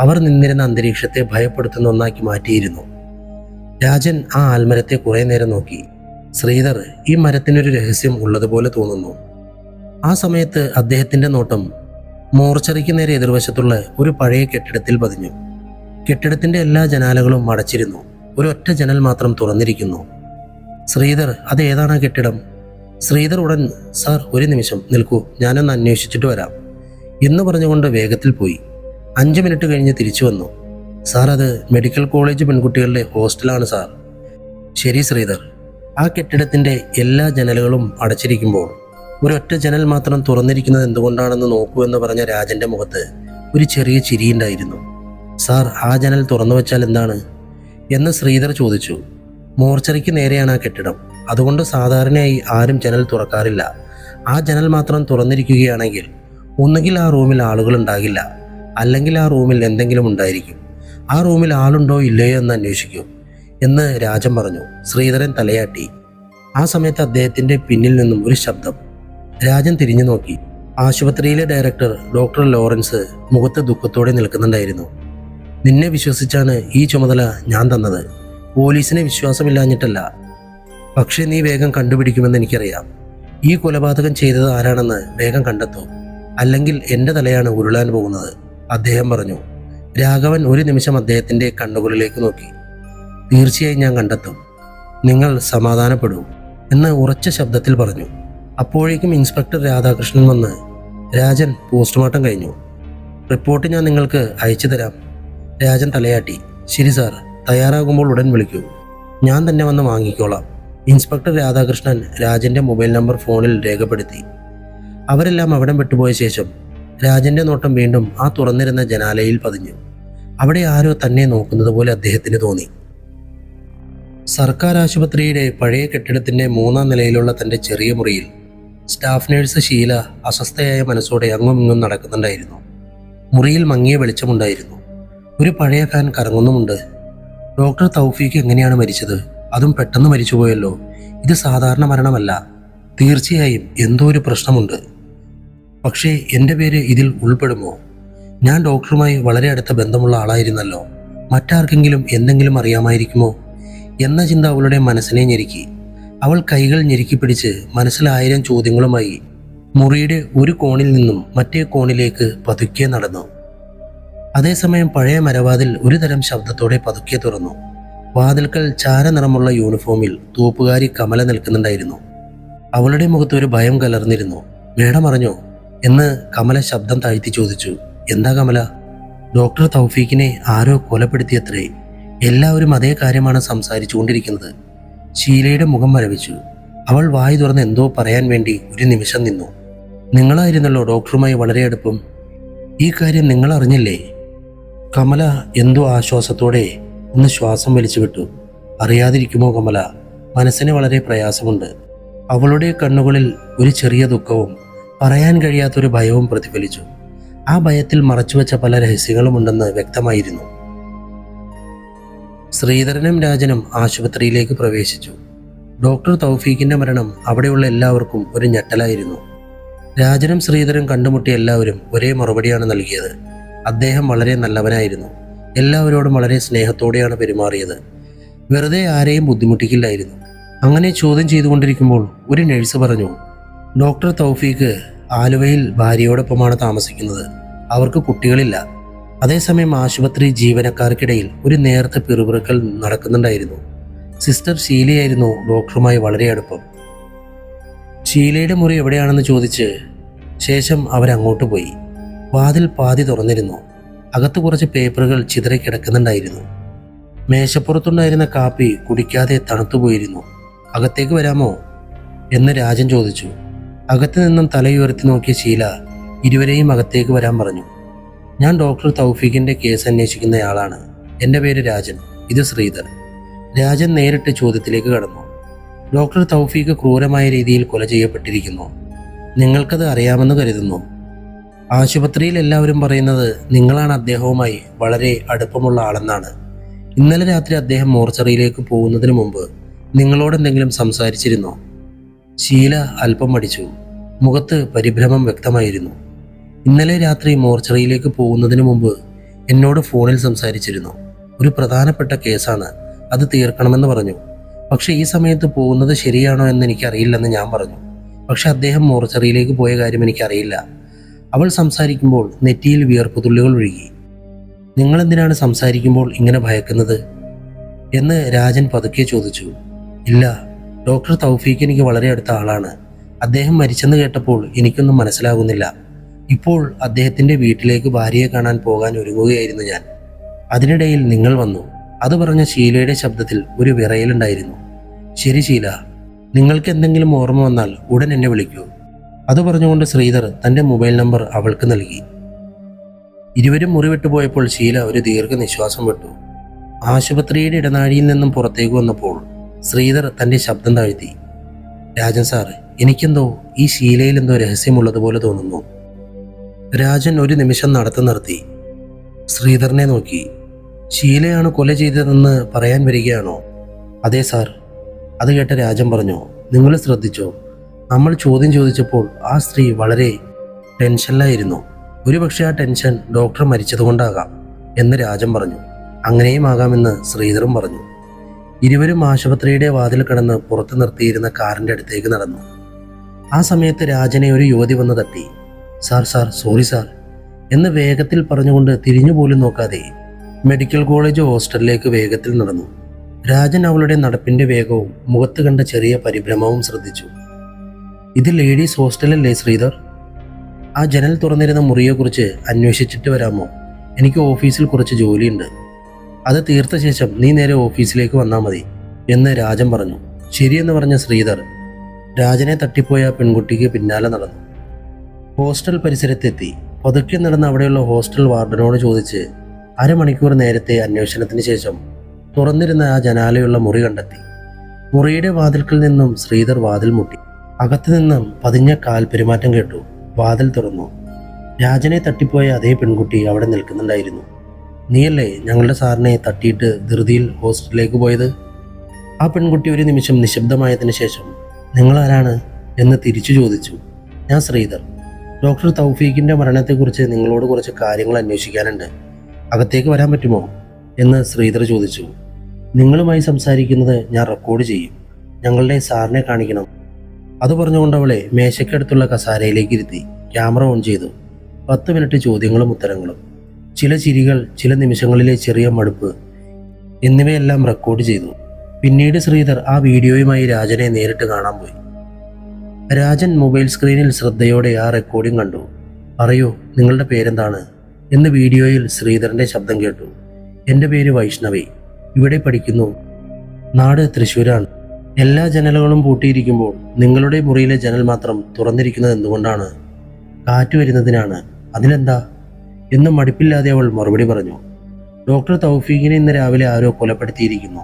അവർ നിന്നിരുന്ന അന്തരീക്ഷത്തെ ഭയപ്പെടുത്തുന്ന ഒന്നാക്കി മാറ്റിയിരുന്നു. രാജൻ ആ ആൽമരത്തെ കുറെ നേരം നോക്കി. ശ്രീധർ, ഈ മരത്തിനൊരു രഹസ്യം ഉള്ളതുപോലെ തോന്നുന്നു. ആ സമയത്ത് അദ്ദേഹത്തിൻ്റെ നോട്ടം മോർച്ചറിക്ക് നേരെ എതിർവശത്തുള്ള ഒരു പഴയ കെട്ടിടത്തിൽ പതിഞ്ഞു. കെട്ടിടത്തിൻ്റെ എല്ലാ ജനാലകളും അടച്ചിരുന്നു. ഒരൊറ്റ ജനൽ മാത്രം തുറന്നിരിക്കുന്നു. ശ്രീധർ, അത് ഏതാണ് ആ കെട്ടിടം? ശ്രീധർ ഉടൻ, സാർ ഒരു നിമിഷം നിൽക്കൂ, ഞാനൊന്ന് അന്വേഷിച്ചിട്ട് വരാം എന്ന് പറഞ്ഞുകൊണ്ട് വേഗത്തിൽ പോയി. 5 മിനിറ്റ് കഴിഞ്ഞ് തിരിച്ചു വന്നു. സാർ, അത് മെഡിക്കൽ കോളേജ് പെൺകുട്ടികളുടെ ഹോസ്റ്റലാണ് സാർ. ശരി ശ്രീധർ, ആ കെട്ടിടത്തിൻ്റെ എല്ലാ ജനലുകളും അടച്ചിരിക്കുമ്പോൾ ഒരൊറ്റ ജനൽ മാത്രം തുറന്നിരിക്കുന്നത് എന്തുകൊണ്ടാണെന്ന് നോക്കൂ എന്ന് പറഞ്ഞ രാജൻ്റെ മുഖത്ത് ഒരു ചെറിയ ചിരിയുണ്ടായിരുന്നു. സാർ, ആ ജനൽ തുറന്നു വെച്ചാൽ എന്താണ് എന്ന് ശ്രീധർ ചോദിച്ചു. മോർച്ചറിക്ക് നേരെയാണ് ആ കെട്ടിടം. അതുകൊണ്ട് സാധാരണയായി ആരും ജനൽ തുറക്കാറില്ല. ആ ജനൽ മാത്രം തുറന്നിരിക്കുകയാണെങ്കിൽ ഒന്നുകിൽ ആ റൂമിൽ ആളുകൾ ഉണ്ടാകില്ല, അല്ലെങ്കിൽ ആ റൂമിൽ എന്തെങ്കിലും ഉണ്ടായിരിക്കും. ആ റൂമിൽ ആളുണ്ടോ ഇല്ലയോ എന്ന് അന്വേഷിക്കൂ എന്ന് രാജൻ പറഞ്ഞു. ശ്രീധരൻ തലയാട്ടി. ആ സമയത്ത് അദ്ദേഹത്തിന്റെ പിന്നിൽ നിന്നും ഒരു ശബ്ദം. രാജൻ തിരിഞ്ഞു നോക്കി. ആശുപത്രിയിലെ ഡയറക്ടർ ഡോക്ടർ ലോറൻസ് മുഖത്ത് ദുഃഖത്തോടെ നിൽക്കുന്നുണ്ടായിരുന്നു. നിന്നെ വിശ്വസിച്ചാണ് ഈ ചുമതല ഞാൻ തന്നത്. പോലീസിനെ വിശ്വാസമില്ലാഞ്ഞിട്ടല്ല, പക്ഷേ നീ വേഗം കണ്ടുപിടിക്കുമെന്ന് എനിക്കറിയാം. ഈ കൊലപാതകം ചെയ്തത് ആരാണെന്ന് വേഗം കണ്ടെത്തൂ, അല്ലെങ്കിൽ എൻ്റെ തലയാണ് ഉരുളാൻ പോകുന്നത്, അദ്ദേഹം പറഞ്ഞു. രാഘവൻ ഒരു നിമിഷം അദ്ദേഹത്തിന്റെ കണ്ണുകളിലേക്ക് നോക്കി. തീർച്ചയായും ഞാൻ കണ്ടെത്തും, നിങ്ങൾ സമാധാനപ്പെടൂ എന്ന് ഉറച്ച ശബ്ദത്തിൽ പറഞ്ഞു. അപ്പോഴേക്കും ഇൻസ്പെക്ടർ രാധാകൃഷ്ണൻ വന്ന്, രാജൻ, പോസ്റ്റ്മോർട്ടം കഴിഞ്ഞു, റിപ്പോർട്ട് ഞാൻ നിങ്ങൾക്ക് അയച്ചു തരാം. രാജൻ തലയാട്ടി. ശരി സാർ, തയ്യാറാകുമ്പോൾ ഉടൻ വിളിക്കൂ, ഞാൻ തന്നെ വന്ന് വാങ്ങിക്കോളാം. ഇൻസ്പെക്ടർ രാധാകൃഷ്ണൻ രാജന്റെ മൊബൈൽ നമ്പർ ഫോണിൽ രേഖപ്പെടുത്തി. അവരെല്ലാം അവിടം വിട്ടുപോയ ശേഷം രാജന്റെ നോട്ടം വീണ്ടും ആ തുറന്നിരുന്ന ജനാലയിൽ പതിഞ്ഞു. അവിടെ ആരോ തന്നെ നോക്കുന്നത് പോലെ അദ്ദേഹത്തിന് തോന്നി. സർക്കാർ ആശുപത്രിയുടെ പഴയ കെട്ടിടത്തിന്റെ 3ാം നിലയിലുള്ള തന്റെ ചെറിയ മുറിയിൽ സ്റ്റാഫ് നഴ്സ് ഷീല അസ്വസ്ഥയായ മനസ്സോടെ അങ്ങും ഇങ്ങും നടക്കുന്നുണ്ടായിരുന്നു. മുറിയിൽ മങ്ങിയ വെളിച്ചമുണ്ടായിരുന്നു. ഒരു പഴയ ഫാൻ കറങ്ങുന്നുമുണ്ട്. ഡോക്ടർ തൗഫീഖ് എങ്ങനെയാണ് മരിച്ചത്? അതും പെട്ടെന്ന് മരിച്ചുപോയല്ലോ. ഇത് സാധാരണ മരണമല്ല. തീർച്ചയായും എന്തോ ഒരു പ്രശ്നമുണ്ട്. പക്ഷേ എൻ്റെ പേര് ഇതിൽ ഉൾപ്പെടുമോ? ഞാൻ ഡോക്ടറുമായി വളരെ അടുത്ത ബന്ധമുള്ള ആളായിരുന്നല്ലോ. മറ്റാർക്കെങ്കിലും എന്തെങ്കിലും അറിയാമായിരിക്കുമോ എന്ന ചിന്ത അവളുടെ മനസ്സിനെ ഞെരുക്കി. അവൾ കൈകൾ ഞെരുക്കി പിടിച്ച് മനസ്സിൽ 1000 ചോദ്യങ്ങളുമായി മുറിയുടെ ഒരു കോണിൽ നിന്നും മറ്റേ കോണിലേക്ക് പതുക്കെ നടന്നു. അതേസമയം പഴയ മരവാതിൽ ഒരു തരം ശബ്ദത്തോടെ പതുക്കെ തുറന്നു. വാതിൽക്കൽ ചാരനിറമുള്ള യൂണിഫോമിൽ തൂപ്പുകാരി കമല നിൽക്കുന്നുണ്ടായിരുന്നു. അവളുടെ മുഖത്ത് ഒരു ഭയം കലർന്നിരുന്നു. മേഡം അറിഞ്ഞോ എന്ന് കമല ശബ്ദം താഴ്ത്തി ചോദിച്ചു. എന്താ കമല? ഡോക്ടർ തൗഫീഖിനെ ആരോ കൊലപ്പെടുത്തിയത്രേ. എല്ലാവരും അതേ കാര്യമാണ് സംസാരിച്ചു കൊണ്ടിരിക്കുന്നത്. ഷീലയുടെ മുഖം മരവിച്ചു. അവൾ വായി തുറന്ന് എന്തോ പറയാൻ വേണ്ടി ഒരു നിമിഷം നിന്നു. നിങ്ങളായിരുന്നല്ലോ ഡോക്ടറുമായി വളരെ അടുപ്പം. ഈ കാര്യം നിങ്ങൾ അറിഞ്ഞില്ലേ? കമല എന്തോ ആശ്വാസത്തോടെ ഒന്ന് ശ്വാസം വലിച്ചു വിട്ടു. അറിയാതിരിക്കുമോ കമല? മനസ്സിന് വളരെ പ്രയാസമുണ്ട്. അവളുടെ കണ്ണുകളിൽ ഒരു ചെറിയ ദുഃഖവും പറയാൻ കഴിയാത്തൊരു ഭയവും പ്രതിഫലിച്ചു. ആ ഭയത്തിൽ മറച്ചുവെച്ച പല രഹസ്യങ്ങളുമുണ്ടെന്ന് വ്യക്തമായിരുന്നു. ശ്രീധരനും രാജനും ആശുപത്രിയിലേക്ക് പ്രവേശിച്ചു. ഡോക്ടർ തൗഫീഖിന്റെ മരണം അവിടെയുള്ള എല്ലാവർക്കും ഒരു ഞെട്ടലായിരുന്നു. രാജനും ശ്രീധരനും കണ്ടുമുട്ടിയ എല്ലാവരും ഒരേ മറുപടിയാണ് നൽകിയത്. അദ്ദേഹം വളരെ നല്ലവനായിരുന്നു. എല്ലാവരോടും വളരെ സ്നേഹത്തോടെയാണ് പെരുമാറിയത്. വെറുതെ ആരെയും ബുദ്ധിമുട്ടിക്കില്ലായിരുന്നു. അങ്ങനെ ചോദ്യം ചെയ്തുകൊണ്ടിരിക്കുമ്പോൾ ഒരു നഴ്സ് പറഞ്ഞു, ഡോക്ടർ തൗഫീഖ് ആലുവയിൽ ഭാര്യയോടൊപ്പമാണ് താമസിക്കുന്നത്. അവർക്ക് കുട്ടികളില്ല. അതേസമയം ആശുപത്രി ജീവനക്കാർക്കിടയിൽ ഒരു നേർത്ത പിറുപിറുക്കൽ നടക്കുന്നുണ്ടായിരുന്നു. സിസ്റ്റർ ഷീലയായിരുന്നു ഡോക്ടറുമായി വളരെ അടുപ്പം. ഷീലയുടെ മുറി എവിടെയാണെന്ന് ചോദിച്ച് ശേഷം അവരങ്ങോട്ട് പോയി. വാതിൽ പാതി തുറന്നിരുന്നു. അകത്ത് കുറച്ച് പേപ്പറുകൾ ചിതറി കിടക്കുന്നുണ്ടായിരുന്നു. മേശപ്പുറത്തുണ്ടായിരുന്ന കാപ്പി കുടിക്കാതെ തണുത്തുപോയിരുന്നു. അകത്തേക്ക് വരാമോ എന്ന് രാജൻ ചോദിച്ചു. അകത്തു നിന്നും തലയുയർത്തി നോക്കിയ ഷീല ഇരുവരെയും അകത്തേക്ക് വരാൻ പറഞ്ഞു. ഞാൻ ഡോക്ടർ തൗഫീഖിന്റെ കേസ് അന്വേഷിക്കുന്നയാളാണ്. എൻ്റെ പേര് രാജൻ, ഇത് ശ്രീധർ. രാജൻ നേരിട്ട് ചോദ്യത്തിലേക്ക് കടന്നു. ഡോക്ടർ തൗഫീഖ് ക്രൂരമായ രീതിയിൽ കൊല ചെയ്യപ്പെട്ടിരിക്കുന്നു. നിങ്ങൾക്കത് അറിയാമെന്ന് കരുതുന്നു. ആശുപത്രിയിൽ എല്ലാവരും പറയുന്നത് നിങ്ങളാണ് അദ്ദേഹവുമായി വളരെ അടുപ്പമുള്ള ആളെന്നാണ്. ഇന്നലെ രാത്രി അദ്ദേഹം മോർച്ചറിയിലേക്ക് പോകുന്നതിന് മുമ്പ് നിങ്ങളോടെന്തെങ്കിലും സംസാരിച്ചിരുന്നോ? ഷീല അല്പം മടിച്ചു. മുഖത്ത് പരിഭ്രമം വ്യക്തമായിരുന്നു. ഇന്നലെ രാത്രി മോർച്ചറിയിലേക്ക് പോകുന്നതിന് മുമ്പ് എന്നോട് ഫോണിൽ സംസാരിച്ചിരുന്നു. ഒരു പ്രധാനപ്പെട്ട കേസാണ്, അത് തീർക്കണമെന്ന് പറഞ്ഞു. പക്ഷെ ഈ സമയത്ത് പോകുന്നത് ശരിയാണോ എന്ന് എനിക്കറിയില്ലെന്ന് ഞാൻ പറഞ്ഞു. പക്ഷെ അദ്ദേഹം മോർച്ചറിയിലേക്ക് പോയ കാര്യം എനിക്കറിയില്ല. അവൾ സംസാരിക്കുമ്പോൾ നെറ്റിയിൽ വിയർപ്പുതുള്ളികൾ ഒഴുകി. നിങ്ങളെന്തിനാണ് സംസാരിക്കുമ്പോൾ ഇങ്ങനെ ഭയക്കുന്നത് എന്ന് രാജൻ പതുക്കെ ചോദിച്ചു. ഇല്ല, ഡോക്ടർ തൗഫീഖ് എനിക്ക് വളരെ അടുത്ത ആളാണ്. അദ്ദേഹം മരിച്ചെന്ന് കേട്ടപ്പോൾ എനിക്കൊന്നും മനസ്സിലാകുന്നില്ല. ഇപ്പോൾ അദ്ദേഹത്തിന്റെ വീട്ടിലേക്ക് ഭാര്യയെ കാണാൻ പോകാൻ ഒരുങ്ങുകയായിരുന്നു ഞാൻ. അതിനിടയിൽ നിങ്ങൾ വന്നു. അത് പറഞ്ഞ ഷീലയുടെ ശബ്ദത്തിൽ ഒരു വിറയലുണ്ടായിരുന്നു. ശരി ഷീല, നിങ്ങൾക്ക് എന്തെങ്കിലും ഓർമ്മ വന്നാൽ ഉടൻ എന്നെ വിളിക്കൂ. അത് പറഞ്ഞുകൊണ്ട് ശ്രീധർ തന്റെ മൊബൈൽ നമ്പർ അവൾക്ക് നൽകി. ഇരുവരും മുറി വിട്ടുപോയപ്പോൾ ഷീല ഒരു ദീർഘനിശ്വാസം വിട്ടു. ആശുപത്രിയുടെ ഇടനാഴിയിൽ നിന്നും പുറത്തേക്ക് വന്നപ്പോൾ ശ്രീധർ തന്റെ ശബ്ദം താഴ്ത്തി. രാജൻ സാർ, എനിക്കെന്തോ ഈ ശീലയിൽ എന്തോ രഹസ്യമുള്ളതുപോലെ തോന്നുന്നു. രാജൻ ഒരു നിമിഷം നടത്തം നിർത്തി ശ്രീധരനെ നോക്കി. ഷീലയാണ് കൊല ചെയ്തതെന്ന് പറയാൻ വരികയാണോ? അതെ സാർ. അത് കേട്ട രാജൻ പറഞ്ഞു, നിങ്ങൾ ശ്രദ്ധിച്ചോ? നമ്മൾ ചോദ്യം ചോദിച്ചപ്പോൾ ആ സ്ത്രീ വളരെ ടെൻഷനിലായിരുന്നു. ഒരുപക്ഷെ ആ ടെൻഷൻ ഡോക്ടർ മരിച്ചതുകൊണ്ടാകാം എന്ന് രാജൻ പറഞ്ഞു. അങ്ങനെയും ആകാമെന്ന് ശ്രീധറും പറഞ്ഞു. ഇരുവരും ആശുപത്രിയുടെ വാതിൽ കടന്ന് പുറത്തു നിർത്തിയിരുന്ന കാറിന്റെ അടുത്തേക്ക് നടന്നു. ആ സമയത്ത് രാജനെ ഒരു യുവതി വന്ന് തട്ടി. സാർ സാർ സോറി സാർ എന്ന് വേഗത്തിൽ പറഞ്ഞുകൊണ്ട് തിരിഞ്ഞുപോലും നോക്കാതെ മെഡിക്കൽ കോളേജ് ഹോസ്റ്റലിലേക്ക് വേഗത്തിൽ നടന്നു. രാജൻ അവളുടെ നടപ്പിന്റെ വേഗവും മുഖത്ത് കണ്ട ചെറിയ പരിഭ്രമവും ശ്രദ്ധിച്ചു. ഇത് ലേഡീസ് ഹോസ്റ്റലല്ലേ ശ്രീധർ? ആ ജനൽ തുറന്നിരുന്ന മുറിയെക്കുറിച്ച് അന്വേഷിച്ചിട്ട് വരാമോ? എനിക്ക് ഓഫീസിൽ കുറച്ച് ജോലിയുണ്ട്. അത് തീർത്ത ശേഷം നീ നേരെ ഓഫീസിലേക്ക് വന്നാൽ മതി എന്ന് രാജൻ പറഞ്ഞു. ശരിയെന്ന് പറഞ്ഞ ശ്രീധർ രാജനെ തട്ടിപ്പോയ പെൺകുട്ടിക്ക് പിന്നാലെ നടന്നു. ഹോസ്റ്റൽ പരിസരത്തെത്തി പതുക്കെ നടന്ന് അവിടെയുള്ള ഹോസ്റ്റൽ വാർഡനോട് ചോദിച്ച് അരമണിക്കൂർ നേരത്തെ അന്വേഷണത്തിന് ശേഷം തുറന്നിരുന്ന ആ ജനാലയുള്ള മുറി കണ്ടെത്തി. മുറിയുടെ വാതിൽക്കൽ നിന്നും ശ്രീധർ വാതിൽ മുട്ടി. അകത്തു നിന്നും പതിഞ്ഞ കാൽ പെരുമാറ്റം കേട്ടു. വാതിൽ തുറന്നു. രാജനെ തട്ടിപ്പോയ അതേ പെൺകുട്ടി അവിടെ നിൽക്കുന്നുണ്ടായിരുന്നു. നീയല്ലേ ഞങ്ങളുടെ സാറിനെ തട്ടിയിട്ട് ധൃതിയിൽ ഹോസ്റ്റലിലേക്ക് പോയത്? ആ പെൺകുട്ടി ഒരു നിമിഷം നിശബ്ദമായതിനു ശേഷം നിങ്ങളാരാണ് എന്ന് തിരിച്ചു ചോദിച്ചു. ഞാൻ ശ്രീധർ. ഡോക്ടർ തൗഫീഖിന്റെ മരണത്തെക്കുറിച്ച് നിങ്ങളോട് കുറച്ച് കാര്യങ്ങൾ അന്വേഷിക്കാനുണ്ട്. അകത്തേക്ക് വരാൻ പറ്റുമോ എന്ന് ശ്രീധർ ചോദിച്ചു. നിങ്ങളുമായി സംസാരിക്കുന്നത് ഞാൻ റെക്കോർഡ് ചെയ്യും. ഞങ്ങളുടെ സാറിനെ കാണിക്കണം. അത് പറഞ്ഞുകൊണ്ട് അവളെ മേശയ്ക്കടുത്തുള്ള കസാരയിലേക്ക് ഇരുത്തി ക്യാമറ ഓൺ ചെയ്തു. 10 മിനിറ്റ് ചോദ്യങ്ങളും ഉത്തരങ്ങളും, ചില ചിരികൾ, ചില നിമിഷങ്ങളിലെ ചെറിയ മടുപ്പ് എന്നിവയെല്ലാം റെക്കോർഡ് ചെയ്തു. പിന്നീട് ശ്രീധർ ആ വീഡിയോയുമായി രാജനെ നേരിട്ട് കാണാൻ പോയി. രാജൻ മൊബൈൽ സ്ക്രീനിൽ ശ്രദ്ധയോടെ ആ റെക്കോർഡിംഗ് കണ്ടു. പറയൂ, നിങ്ങളുടെ പേരെന്താണ് എന്ന് വീഡിയോയിൽ ശ്രീധരന്റെ ശബ്ദം കേട്ടു. എൻ്റെ പേര് വൈഷ്ണവി. ഇവിടെ പഠിക്കുന്നു. നാട് തൃശ്ശൂരാണ്. എല്ലാ ജനലുകളും പൂട്ടിയിരിക്കുമ്പോൾ നിങ്ങളുടെ മുറിയിലെ ജനൽ മാത്രം തുറന്നിരിക്കുന്നത് എന്തുകൊണ്ടാണ്? കാറ്റ് വരുന്നതിനാണ്. അതിനെന്താ എന്ന് മടുപ്പില്ലാതെ അവൾ മറുപടി പറഞ്ഞു. ഡോക്ടർ തൗഫീഖിനെ ഇന്ന് രാവിലെ ആരോ കൊലപ്പെടുത്തിയിരിക്കുന്നു.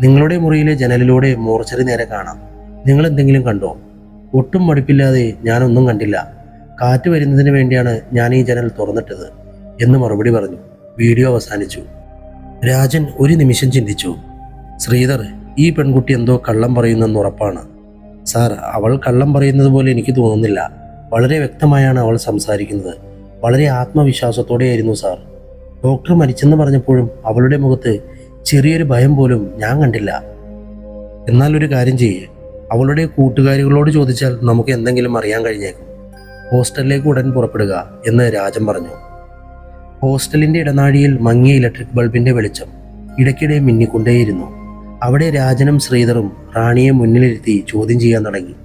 നിങ്ങളുടെ മുറിയിലെ ജനലിലൂടെ മോർച്ചറി നേരെ കാണാം. നിങ്ങൾ എന്തെങ്കിലും കണ്ടോ? ഒട്ടും മടുപ്പില്ലാതെ ഞാനൊന്നും കണ്ടില്ല. കാറ്റ് വരുന്നതിന് വേണ്ടിയാണ് ഞാൻ ഈ ജനൽ തുറന്നിട്ടത് എന്ന് മറുപടി പറഞ്ഞു. വീഡിയോ അവസാനിച്ചു. രാജൻ ഒരു നിമിഷം ചിന്തിച്ചു. ശ്രീധർ, ഈ പെൺകുട്ടി എന്തോ കള്ളം പറയുന്നെന്ന് ഉറപ്പാണ്. സാർ, അവൾ കള്ളം പറയുന്നത് പോലെ എനിക്ക് തോന്നുന്നില്ല. വളരെ വ്യക്തമായാണ് അവൾ സംസാരിക്കുന്നത്. വളരെ ആത്മവിശ്വാസത്തോടെയായിരുന്നു സാർ. ഡോക്ടർ മരിച്ചെന്ന് പറഞ്ഞപ്പോഴും അവളുടെ മുഖത്ത് ചെറിയൊരു ഭയം പോലും ഞാൻ കണ്ടില്ല. എന്നാൽ ഒരു കാര്യം ചെയ്യേ, അവളുടെ കൂട്ടുകാരികളോട് ചോദിച്ചാൽ നമുക്ക് എന്തെങ്കിലും അറിയാൻ കഴിഞ്ഞേക്കും. ഹോസ്റ്റലിലേക്ക് ഉടൻ പുറപ്പെടുക എന്ന് രാജൻ പറഞ്ഞു. ഹോസ്റ്റലിന്റെ ഇടനാഴിയിൽ മങ്ങിയ ഇലക്ട്രിക് ബൾബിന്റെ വെളിച്ചം ഇടയ്ക്കിടെ മിന്നിക്കൊണ്ടേയിരുന്നു. അവിടെ രാജനും ശ്രീധറും റാണിയെ മുന്നിലിരുത്തി ചോദ്യം ചെയ്യാൻ തുടങ്ങി.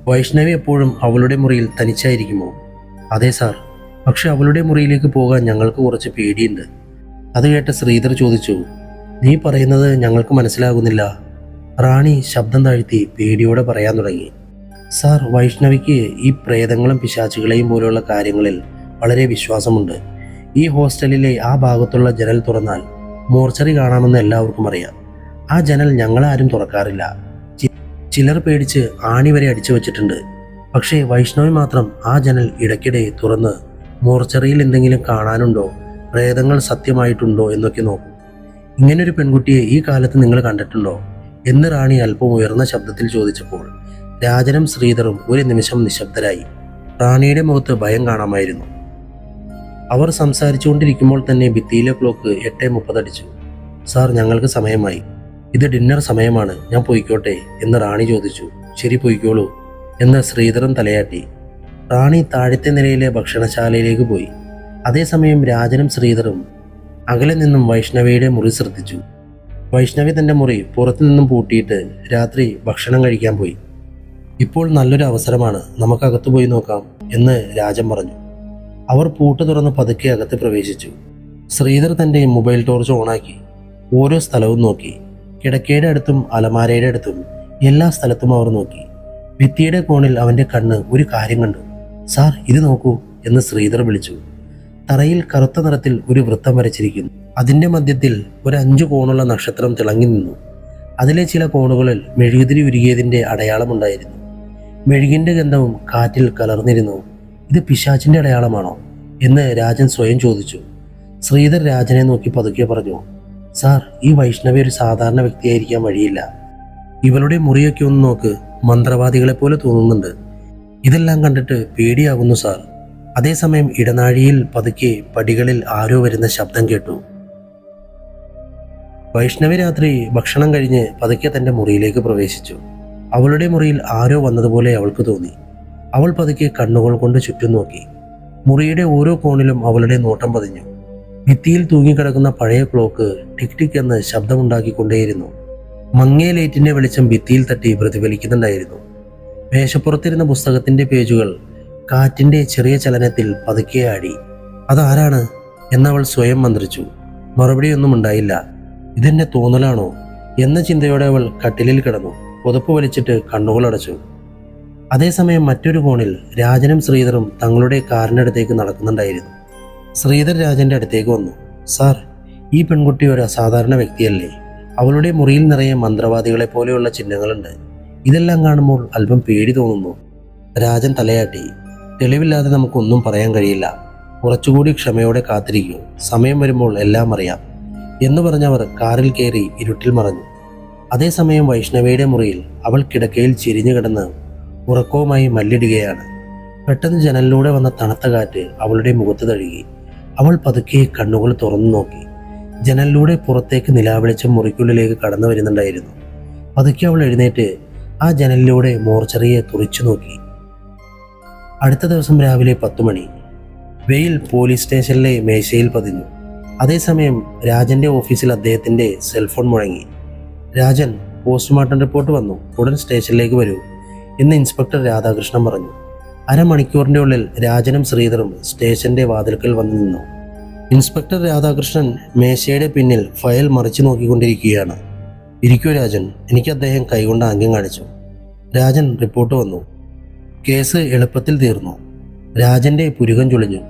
വൈഷ്ണവി എപ്പോഴും അവളുടെ മുറിയിൽ തനിച്ചായിരിക്കുമോ? അതെ സാർ, പക്ഷെ അവളുടെ മുറിയിലേക്ക് പോകാൻ ഞങ്ങൾക്ക് കുറച്ച് പേടിയുണ്ട്. അത് കേട്ട ശ്രീധർ ചോദിച്ചു, നീ പറയുന്നത് ഞങ്ങൾക്ക് മനസ്സിലാകുന്നില്ല. റാണി ശബ്ദം താഴ്ത്തി പേടിയോടെ പറയാൻ തുടങ്ങി. സാർ, വൈഷ്ണവിക്ക് ഈ പ്രേതങ്ങളും പിശാചുകളെയും പോലെയുള്ള കാര്യങ്ങളിൽ വളരെ വിശ്വാസമുണ്ട്. ഈ ഹോസ്റ്റലിലെ ആ ഭാഗത്തുള്ള ജനൽ തുറന്നാൽ മോർച്ചറി കാണാമെന്ന് എല്ലാവർക്കും അറിയാം. ആ ജനൽ ഞങ്ങളാരും തുറക്കാറില്ല. ചിലർ പേടിച്ച് ആണി വരെ അടിച്ചു വച്ചിട്ടുണ്ട്. പക്ഷേ വൈഷ്ണവി മാത്രം ആ ജനൽ ഇടയ്ക്കിടെ തുറന്ന് മോർച്ചറിയിൽ എന്തെങ്കിലും കാണാനുണ്ടോ, പ്രേതങ്ങൾ സത്യമായിട്ടുണ്ടോ എന്നൊക്കെ നോക്കും. ഇങ്ങനൊരു പെൺകുട്ടിയെ ഈ കാലത്ത് നിങ്ങൾ കണ്ടിട്ടുണ്ടോ എന്ന് റാണി അല്പം ഉയർന്ന ശബ്ദത്തിൽ ചോദിച്ചപ്പോൾ രാജനും ശ്രീധറും ഒരു നിമിഷം നിശബ്ദരായി. റാണിയുടെ മുഖത്ത് ഭയം കാണാമായിരുന്നു. അവർ സംസാരിച്ചുകൊണ്ടിരിക്കുമ്പോൾ തന്നെ ഭിത്തിയിലെ ക്ലോക്ക് 8:30 അടിച്ചു. സാർ, ഞങ്ങൾക്ക് സമയമായി. ഇത് ഡിന്നർ സമയമാണ്. ഞാൻ പോയിക്കോട്ടെ എന്ന് റാണി ചോദിച്ചു. ശരി, പോയിക്കോളൂ എന്ന് ശ്രീധരൻ തലയാട്ടി. റാണി താഴത്തെ നിലയിലെ ഭക്ഷണശാലയിലേക്ക് പോയി. അതേസമയം രാജനും ശ്രീധറും അകലെ നിന്നും വൈഷ്ണവിയുടെ മുറി ശ്രദ്ധിച്ചു. വൈഷ്ണവി തന്റെ മുറി പുറത്തു നിന്നും പൂട്ടിയിട്ട് രാത്രി ഭക്ഷണം കഴിക്കാൻ പോയി. ഇപ്പോൾ നല്ലൊരു അവസരമാണ്, നമുക്കകത്തു പോയി നോക്കാം എന്ന് രാജൻ പറഞ്ഞു. അവർ പൂട്ട് തുറന്ന് പതുക്കെ അകത്ത് പ്രവേശിച്ചു. ശ്രീധർ തന്റെ മൊബൈൽ ടോർച്ച് ഓണാക്കി ഓരോ സ്ഥലവും നോക്കി. കിടക്കയുടെ അടുത്തും അലമാരയുടെ അടുത്തും എല്ലാ സ്ഥലത്തും അവർ നോക്കി. ഭിത്തിയുടെ കോണിൽ അവന്റെ കണ്ണ് ഒരു കാര്യം കണ്ടു. സാർ, ഇത് നോക്കൂ എന്ന് ശ്രീധർ വിളിച്ചു. തറയിൽ കറുത്ത നിറത്തിൽ ഒരു വൃത്തം വരച്ചിരിക്കുന്നു. അതിന്റെ മധ്യത്തിൽ ഒരു 5 കോണുള്ള നക്ഷത്രം തിളങ്ങി നിന്നു. അതിലെ ചില കോണുകളിൽ മെഴുകുതിരി ഉരുകിയതിന്റെ അടയാളമുണ്ടായിരുന്നു. മെഴുകിൻ്റെ ഗന്ധവും കാറ്റിൽ കലർന്നിരുന്നു. ഇത് പിശാചിൻ്റെ അടയാളമാണോ എന്ന് രാജൻ സ്വയം ചോദിച്ചു. ശ്രീധർ രാജനെ നോക്കി പതുക്കെ പറഞ്ഞു, സാർ, ഈ വൈഷ്ണവി ഒരു സാധാരണ വ്യക്തിയായിരിക്കാൻ വഴിയില്ല. ഇവളുടെ മുറിയൊക്കെ ഒന്ന് നോക്ക്, മന്ത്രവാദികളെ പോലെ തോന്നുന്നുണ്ട്. ഇതെല്ലാം കണ്ടിട്ട് പേടിയാകുന്നു സാർ. അതേസമയം ഇടനാഴിയിൽ പതുക്കെ പടികളിൽ ആരോ വരുന്ന ശബ്ദം കേട്ടു. വൈഷ്ണവി രാത്രി ഭക്ഷണം കഴിഞ്ഞ് പതുക്കെ തൻ്റെ മുറിയിലേക്ക് പ്രവേശിച്ചു. അവളുടെ മുറിയിൽ ആരോ വന്നതുപോലെ അവൾക്ക് തോന്നി. അവൾ പതുക്കെ കണ്ണുകൾ കൊണ്ട് ചുറ്റും നോക്കി. മുറിയുടെ ഓരോ കോണിലും അവളുടെ നോട്ടം പതിഞ്ഞു. ഭിത്തിയിൽ തൂങ്ങിക്കിടക്കുന്ന പഴയ ക്ലോക്ക് ടിക് ടിക് എന്ന് ശബ്ദമുണ്ടാക്കിക്കൊണ്ടേയിരുന്നു. മങ്ങിയ ലൈറ്റിന്റെ വെളിച്ചം ഭിത്തിയിൽ തട്ടി പ്രതിഫലിക്കുന്നുണ്ടായിരുന്നു. മേശപ്പുറത്തിരുന്ന പുസ്തകത്തിന്റെ പേജുകൾ കാറ്റിന്റെ ചെറിയ ചലനത്തിൽ പതുക്കെ ആടി. അതാരാണ് എന്നവൾ സ്വയം മന്ത്രിച്ചു. മറുപടിയൊന്നും ഉണ്ടായില്ല. ഇതെന്നെ തോന്നലാണോ എന്ന ചിന്തയോടെ അവൾ കട്ടിലിൽ കിടന്നു. പുതപ്പ് വലിച്ചിട്ട് കണ്ണുകൾ അടച്ചു. അതേസമയം മറ്റൊരു കോണിൽ രാജനും ശ്രീധറും തങ്ങളുടെ കാറിനടുത്തേക്ക് നടക്കുന്നുണ്ടായിരുന്നു. ശ്രീധർ രാജന്റെ അടുത്തേക്ക് വന്നു. സാർ, ഈ പെൺകുട്ടി ഒരു അസാധാരണ വ്യക്തിയല്ലേ? അവളുടെ മുറിയിൽ നിറയെ മന്ത്രവാദികളെ പോലെയുള്ള ചിഹ്നങ്ങളുണ്ട്. ഇതെല്ലാം കാണുമ്പോൾ അല്പം പേടി തോന്നുന്നു. രാജൻ തലയാട്ടി. തെളിവില്ലാതെ നമുക്കൊന്നും പറയാൻ കഴിയില്ല. കുറച്ചുകൂടി ക്ഷമയോടെ കാത്തിരിക്കൂ. സമയം വരുമ്പോൾ എല്ലാം അറിയാം എന്ന് പറഞ്ഞവർ കാറിൽ കയറി ഇരുട്ടിൽ മറഞ്ഞു. അതേസമയം വൈഷ്ണവിയുടെ മുറിയിൽ അവൾ കിടക്കയിൽ ചിരിഞ്ഞു കിടന്ന് ഉറക്കവുമായി മല്ലിടുകയാണ്. പെട്ടെന്ന് ജനലിലൂടെ വന്ന തണുത്ത കാറ്റ് അവളുടെ മുഖത്ത് തഴുകി. അവൾ പതുക്കെ കണ്ണുകൾ തുറന്നു നോക്കി. ജനലിലൂടെ പുറത്തേക്ക് നിലാവെളിച്ചം മുറിക്കുള്ളിലേക്ക് കടന്നു വരുന്നുണ്ടായിരുന്നു. പതുക്കെ അവൾ എഴുന്നേറ്റ് ആ ജനലിലൂടെ മോർച്ചറിയെ തുറിച്ചു നോക്കി. അടുത്ത ദിവസം രാവിലെ 10 മണി. വെയിൽ പോലീസ് സ്റ്റേഷനിലെ മേശയിൽ പതിഞ്ഞു. അതേസമയം രാജന്റെ ഓഫീസിൽ അദ്ദേഹത്തിന്റെ സെൽഫോൺ മുഴങ്ങി. രാജൻ, പോസ്റ്റ്മോർട്ടം റിപ്പോർട്ട് വന്നു, ഉടൻ സ്റ്റേഷനിലേക്ക് വരൂ എന്ന് ഇൻസ്പെക്ടർ രാധാകൃഷ്ണൻ പറഞ്ഞു. അരമണിക്കൂറിൻ്റെ ഉള്ളിൽ രാജനും ശ്രീധറും സ്റ്റേഷന്റെ വാതിൽക്കൽ വന്നു നിന്നു. ഇൻസ്പെക്ടർ രാധാകൃഷ്ണൻ മേശയുടെ പിന്നിൽ ഫയൽ മറിച്ചു നോക്കിക്കൊണ്ടിരിക്കുകയാണ്. ഇരിക്കൂ രാജൻ, എനിക്ക് അദ്ദേഹം കൈകൊണ്ട് ആംഗ്യം കാണിച്ചു. രാജൻ, റിപ്പോർട്ട് വന്നു. കേസ് എളുപ്പത്തിൽ തീർന്നു. രാജന്റെ പുരുകം ചുളിഞ്ഞു.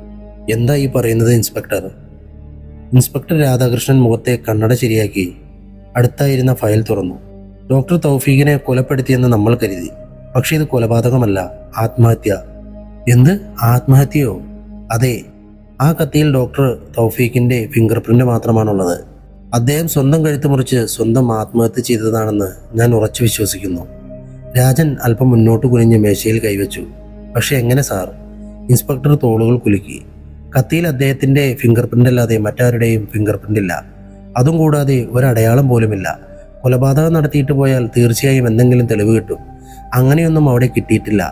എന്താ ഈ പറയുന്നത് ഇൻസ്പെക്ടർ? ഇൻസ്പെക്ടർ രാധാകൃഷ്ണൻ മുഖത്തെ കണ്ണട ശരിയാക്കി അടുത്തായിരുന്ന ഫയൽ തുറന്നു. ഡോക്ടർ തൗഫീഖിനെ കൊലപ്പെടുത്തിയെന്ന് നമ്മൾ കരുതി. പക്ഷെ ഇത് കൊലപാതകമല്ല, ആത്മഹത്യ. എന്ത്, ആത്മഹത്യയോ? അതെ. ആ കത്തിയിൽ ഡോക്ടർ തൗഫീഖിന്റെ ഫിംഗർ പ്രിന്റ് മാത്രമാണുള്ളത്. അദ്ദേഹം സ്വന്തം കഴുത്ത് മുറിച്ച് സ്വന്തം ആത്മഹത്യ ചെയ്തതാണെന്ന് ഞാൻ ഉറച്ചു വിശ്വസിക്കുന്നു. രാജൻ അല്പം മുന്നോട്ട് കുനിഞ്ഞ് മേശയിൽ കൈവച്ചു. പക്ഷെ എങ്ങനെ സാർ? ഇൻസ്പെക്ടർ തോളുകൾ കുലുക്കി. കത്തിയിൽ അദ്ദേഹത്തിന്റെ ഫിംഗർ പ്രിന്റ് അല്ലാതെ മറ്റാരുടെയും ഫിംഗർ പ്രിന്റ് ഇല്ല. അതും കൂടാതെ ഒരടയാളം പോലുമില്ല. കൊലപാതകം നടത്തിയിട്ട് പോയാൽ തീർച്ചയായും എന്തെങ്കിലും തെളിവ് കിട്ടും. അങ്ങനെയൊന്നും അവിടെ കിട്ടിയിട്ടില്ല.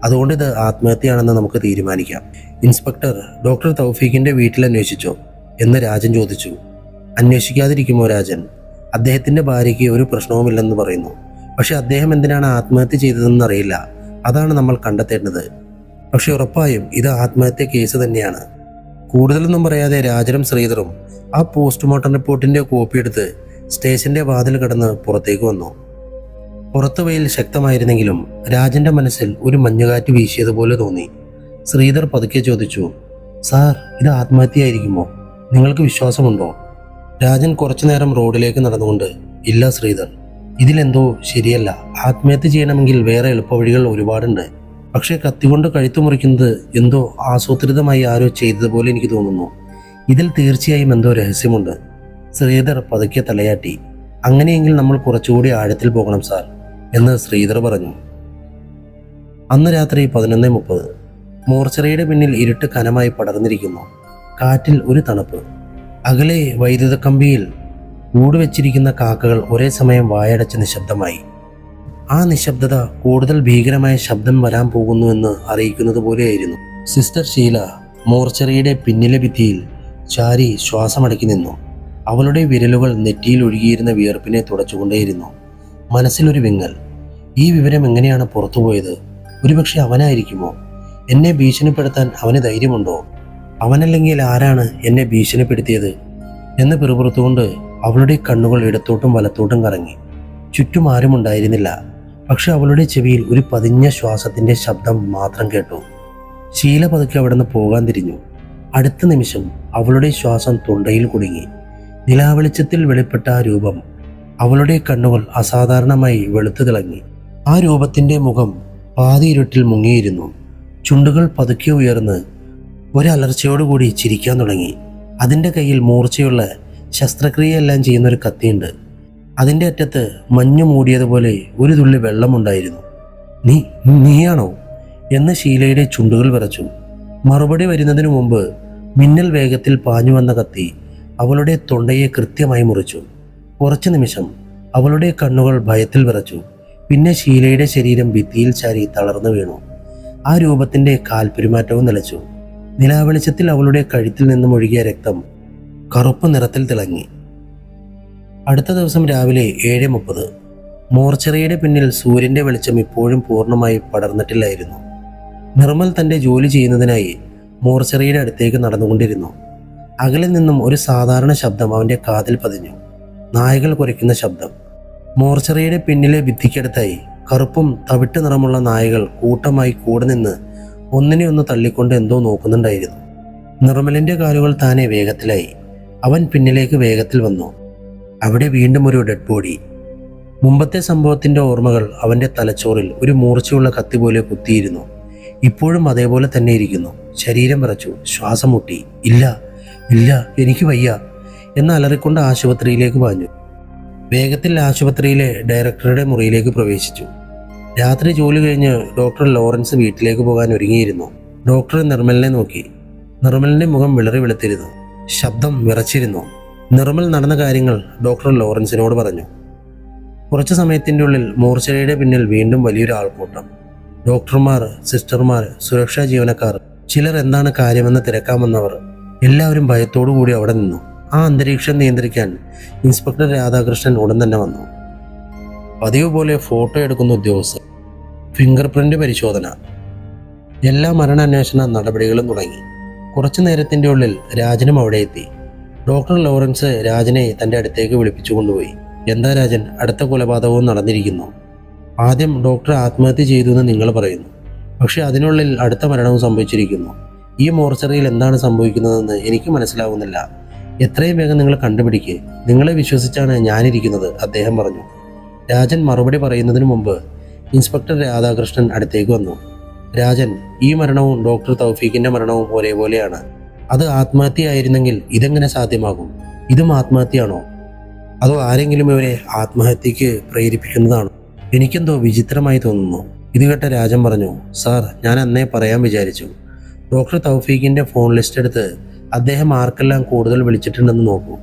അതുകൊണ്ട് ഇത് ആത്മഹത്യയാണെന്ന് നമുക്ക് തീരുമാനിക്കാം. ഇൻസ്പെക്ടർ, ഡോക്ടർ തൗഫീഖിന്റെ വീട്ടിൽ അന്വേഷിച്ചോ എന്ന് രാജൻ ചോദിച്ചു. അന്വേഷിക്കാതിരിക്കുമോ രാജൻ? അദ്ദേഹത്തിന്റെ ഭാര്യയ്ക്ക് ഒരു പ്രശ്നവുമില്ലെന്ന് പറയുന്നു. പക്ഷെ അദ്ദേഹം എന്തിനാണ് ആത്മഹത്യ ചെയ്തതെന്ന് അറിയില്ല. അതാണ് നമ്മൾ കണ്ടെത്തേണ്ടത്. പക്ഷെ ഉറപ്പായും ഇത് ആത്മഹത്യ കേസ് തന്നെയാണ്. കൂടുതലൊന്നും പറയാതെ രാജനും ശ്രീധറും ആ പോസ്റ്റ്മോർട്ടം റിപ്പോർട്ടിന്റെ കോപ്പി എടുത്ത് സ്റ്റേഷന്റെ വാതിൽ കടന്ന് പുറത്തേക്ക് വന്നു. പുറത്ത് വെയിൽ ശക്തമായിരുന്നെങ്കിലും രാജന്റെ മനസ്സിൽ ഒരു മഞ്ഞുകാറ്റ് വീശിയതുപോലെ തോന്നി. ശ്രീധർ പതുക്കെ ചോദിച്ചു, സാർ, ഇത് ആത്മഹത്യയായിരിക്കുമോ? നിങ്ങൾക്ക് വിശ്വാസമുണ്ടോ? രാജൻ കുറച്ചുനേരം റോഡിലേക്ക് നടന്നുകൊണ്ട്, ഇല്ല ശ്രീധർ, ഇതിലെന്തോ ശരിയല്ല. ആത്മഹത്യ ചെയ്യണമെങ്കിൽ വേറെ എളുപ്പവഴികൾ ഒരുപാടുണ്ട്. പക്ഷേ കത്തികൊണ്ട് കഴുത്തു മുറിക്കുന്നത് എന്തോ ആസൂത്രിതമായി ആരോ ചെയ്തതുപോലെ എനിക്ക് തോന്നുന്നു. ഇതിൽ തീർച്ചയായും എന്തോ രഹസ്യമുണ്ട്. ശ്രീധർ പതുക്കെ തലയാട്ടി. അങ്ങനെയെങ്കിൽ നമ്മൾ കുറച്ചുകൂടി ആഴത്തിൽ പോകണം സാർ എന്ന് ശ്രീധർ പറഞ്ഞു. അന്ന് രാത്രി 11:30. മോർച്ചറിയുടെ പിന്നിൽ ഇരുട്ട് കനമായി പടർന്നിരിക്കുന്നു. കാറ്റിൽ ഒരു തണുപ്പ്. അകലെ വൈദ്യുത കമ്പിയിൽ കൂടുവെച്ചിരിക്കുന്ന കാക്കകൾ ഒരേ സമയം വായടച്ച് നിശബ്ദമായി. ആ നിശബ്ദത കൂടുതൽ ഭീകരമായ ശബ്ദം വരാൻ പോകുന്നുവെന്ന് അറിയിക്കുന്നത് പോലെയായിരുന്നു. സിസ്റ്റർ ഷീല മോർച്ചറിയുടെ പിന്നിലെ ഭിത്തിയിൽ ചാരി ശ്വാസമടക്കി നിന്നു. അവളുടെ വിരലുകൾ നെറ്റിയിൽ ഒഴുകിയിരുന്ന വിയർപ്പിനെ തുടച്ചുകൊണ്ടേയിരുന്നു. മനസ്സിലൊരു വിങ്ങൽ. ഈ വിവരം എങ്ങനെയാണ് പുറത്തുപോയത്? ഒരുപക്ഷെ അവനായിരിക്കുമോ? എന്നെ ഭീഷണിപ്പെടുത്താൻ അവന് ധൈര്യമുണ്ടോ? അവനല്ലെങ്കിൽ ആരാണ് എന്നെ ഭീഷണിപ്പെടുത്തിയത് എന്ന് പിറുപുറത്തുകൊണ്ട് അവളുടെ കണ്ണുകൾ ഇടത്തോട്ടും വലത്തോട്ടും കറങ്ങി. ചുറ്റും ആരും ഉണ്ടായിരുന്നില്ല. പക്ഷെ അവളുടെ ചെവിയിൽ ഒരു പതിഞ്ഞ ശ്വാസത്തിന്റെ ശബ്ദം മാത്രം കേട്ടു. ശീല പതുക്കെ അവിടുന്ന് പോകാൻ തിരിഞ്ഞു. അടുത്ത നിമിഷം അവളുടെ ശ്വാസം തൊണ്ടയിൽ കുടുങ്ങി. നിലാവെളിച്ചത്തിൽ വെളിപ്പെട്ട ആ രൂപം. അവളുടെ കണ്ണുകൾ അസാധാരണമായി വെളുത്തു തിളങ്ങി. ആ രൂപത്തിന്റെ മുഖം പാതി ഇരുട്ടിൽ മുങ്ങിയിരുന്നു. ചുണ്ടുകൾ പതുക്കെ ഉയർന്ന് ഒരലർച്ചയോടുകൂടി ചിരിക്കാൻ തുടങ്ങി. അതിൻ്റെ കയ്യിൽ മൂർച്ചയുള്ള ശസ്ത്രക്രിയയെല്ലാം ചെയ്യുന്നൊരു കത്തിയുണ്ട്. അതിൻ്റെ അറ്റത്ത് മഞ്ഞു മൂടിയതുപോലെ ഒരു തുള്ളി വെള്ളമുണ്ടായിരുന്നു. നീയാണോ എന്ന് ഷീലയുടെ ചുണ്ടുകൾ വിറച്ചു. മറുപടി വരുന്നതിനു മുമ്പ് മിന്നൽ വേഗത്തിൽ പാഞ്ഞു വന്ന കത്തി അവളുടെ തൊണ്ടയെ കൃത്യമായി മുറിച്ചു. കുറച്ചു നിമിഷം അവളുടെ കണ്ണുകൾ ഭയത്തിൽ വിറച്ചു. പിന്നെ ഷീലയുടെ ശരീരം ഭിത്തിയിൽ ചാരി തളർന്നു വീണു. ആ രൂപത്തിൻ്റെ കാൽപെരുമാറ്റവും നിലച്ചു. നിലാവെളിച്ചത്തിൽ അവളുടെ കഴുത്തിൽ നിന്നും ഒഴുകിയ രക്തം കറുപ്പ് നിറത്തിൽ തിളങ്ങി. അടുത്ത ദിവസം രാവിലെ 7:30. മോർച്ചറിയുടെ പിന്നിൽ സൂര്യൻ്റെ വെളിച്ചം ഇപ്പോഴും പൂർണ്ണമായി പടർന്നിട്ടില്ലായിരുന്നു. നിർമ്മൽ തൻ്റെ ജോലി ചെയ്യുന്നതിനായി മോർച്ചറിയുടെ അടുത്തേക്ക് നടന്നുകൊണ്ടിരുന്നു. അകലിൽ നിന്നും ഒരു സാധാരണ ശബ്ദം അവൻ്റെ കാതിൽ പതിഞ്ഞു. നായകൾ കുരയ്ക്കുന്ന ശബ്ദം. മോർച്ചറിയുടെ പിന്നിലെ ഭിത്തിക്കടുത്തായി കറുപ്പും തവിട്ട് നിറമുള്ള നായകൾ കൂട്ടമായി കൂടെ നിന്ന് ഒന്നിനെ ഒന്ന് തള്ളിക്കൊണ്ട് എന്തോ നോക്കുന്നുണ്ടായിരുന്നു. നിർമ്മലിൻ്റെ കാലുകൾ താനെ വേഗത്തിലായി. അവൻ പിന്നിലേക്ക് വേഗത്തിൽ വന്നു. അവിടെ വീണ്ടും ഒരു ഡെഡ് ബോഡി. മുമ്പത്തെ സംഭവത്തിൻ്റെ ഓർമ്മകൾ അവൻ്റെ തലച്ചോറിൽ ഒരു മൂർച്ചയുള്ള കത്തി പോലെ കുത്തിയിരുന്നു. ഇപ്പോഴും അതേപോലെ തന്നെ ഇരിക്കുന്നു. ശരീരം വിറച്ചു, ശ്വാസം മുട്ടി. ഇല്ല ഇല്ല, എനിക്ക് വയ്യ എന്ന് അലറിക്കൊണ്ട് ആശുപത്രിയിലേക്ക് പാഞ്ഞു. വേഗത്തിൽ ആശുപത്രിയിലെ ഡയറക്ടറുടെ മുറിയിലേക്ക് പ്രവേശിച്ചു. രാത്രി ജോലി കഴിഞ്ഞ് ഡോക്ടർ ലോറൻസ് വീട്ടിലേക്ക് പോകാൻ ഒരുങ്ങിയിരുന്നു. ഡോക്ടർ നിർമ്മലിനെ നോക്കി. നിർമ്മലിൻ്റെ മുഖം വിളറി വെളുത്തിരുന്നു. ശബ്ദം വിറച്ചിരുന്നു. നിർമ്മൽ നടന്ന കാര്യങ്ങൾ ഡോക്ടർ ലോറൻസിനോട് പറഞ്ഞു. കുറച്ചു സമയത്തിൻ്റെ ഉള്ളിൽ മോർച്ചറിയുടെ പിന്നിൽ വീണ്ടും വലിയൊരു ആൾക്കൂട്ടം. ഡോക്ടർമാർ, സിസ്റ്റർമാർ, സുരക്ഷാ ജീവനക്കാർ, ചിലർ എന്താണ് കാര്യമെന്ന് തിരക്കാമെന്നവർ എല്ലാവരും ഭയത്തോടു കൂടി അവിടെ നിന്നു. ആ അന്തരീക്ഷം നിയന്ത്രിക്കാൻ ഇൻസ്പെക്ടർ രാധാകൃഷ്ണൻ ഉടൻ തന്നെ വന്നു. പതിവ് പോലെ ഫോട്ടോ എടുക്കുന്ന ഉദ്യോഗസ്ഥർ, ഫിംഗർ പ്രിന്റ് പരിശോധന, എല്ലാ മരണാന്വേഷണ നടപടികളും തുടങ്ങി. കുറച്ചു നേരത്തിൻ്റെ ഉള്ളിൽ രാജനും അവിടെ എത്തി. ഡോക്ടർ ലോറൻസ് രാജനെ തൻ്റെ അടുത്തേക്ക് വിളിപ്പിച്ചു കൊണ്ടുപോയി. എന്താ രാജൻ, അടുത്ത കൊലപാതകവും നടന്നിരിക്കുന്നു. ആദ്യം ഡോക്ടർ ആത്മഹത്യ ചെയ്തു എന്ന് നിങ്ങൾ പറയുന്നു, പക്ഷെ അതിനുള്ളിൽ അടുത്ത മരണവും സംഭവിച്ചിരിക്കുന്നു. ഈ മോർച്ചറിയിൽ എന്താണ് സംഭവിക്കുന്നതെന്ന് എനിക്ക് മനസ്സിലാവുന്നില്ല. എത്രയും വേഗം നിങ്ങൾ കണ്ടുപിടിക്കുക. നിങ്ങളെ വിശ്വസിച്ചാണ് ഞാനിരിക്കുന്നത്, അദ്ദേഹം പറഞ്ഞു. രാജൻ മറുപടി പറയുന്നതിന് മുമ്പ് ഇൻസ്പെക്ടർ രാധാകൃഷ്ണൻ അടുത്തേക്ക് വന്നു. രാജൻ, ഈ മരണവും ഡോക്ടർ തൗഫീഖിന്റെ മരണവും ഒരേപോലെയാണ്. അത് ആത്മഹത്യയായിരുന്നെങ്കിൽ ഇതെങ്ങനെ സാധ്യമാകും? ഇതും ആത്മഹത്യയാണോ? അതോ ആരെങ്കിലും ഇവരെ ആത്മഹത്യക്ക് പ്രേരിപ്പിക്കുന്നതാണോ? എനിക്കെന്തോ വിചിത്രമായി തോന്നുന്നു. ഇത് കേട്ട രാജൻ പറഞ്ഞു, സാർ, ഞാൻ അന്നേ പറയാൻ വിചാരിച്ചു. ഡോക്ടർ തൗഫീഖിന്റെ ഫോൺ ലിസ്റ്റ് എടുത്ത് അദ്ദേഹം ആർക്കെല്ലാം കൂടുതൽ വിളിച്ചിട്ടുണ്ടെന്ന് നോക്കൂ.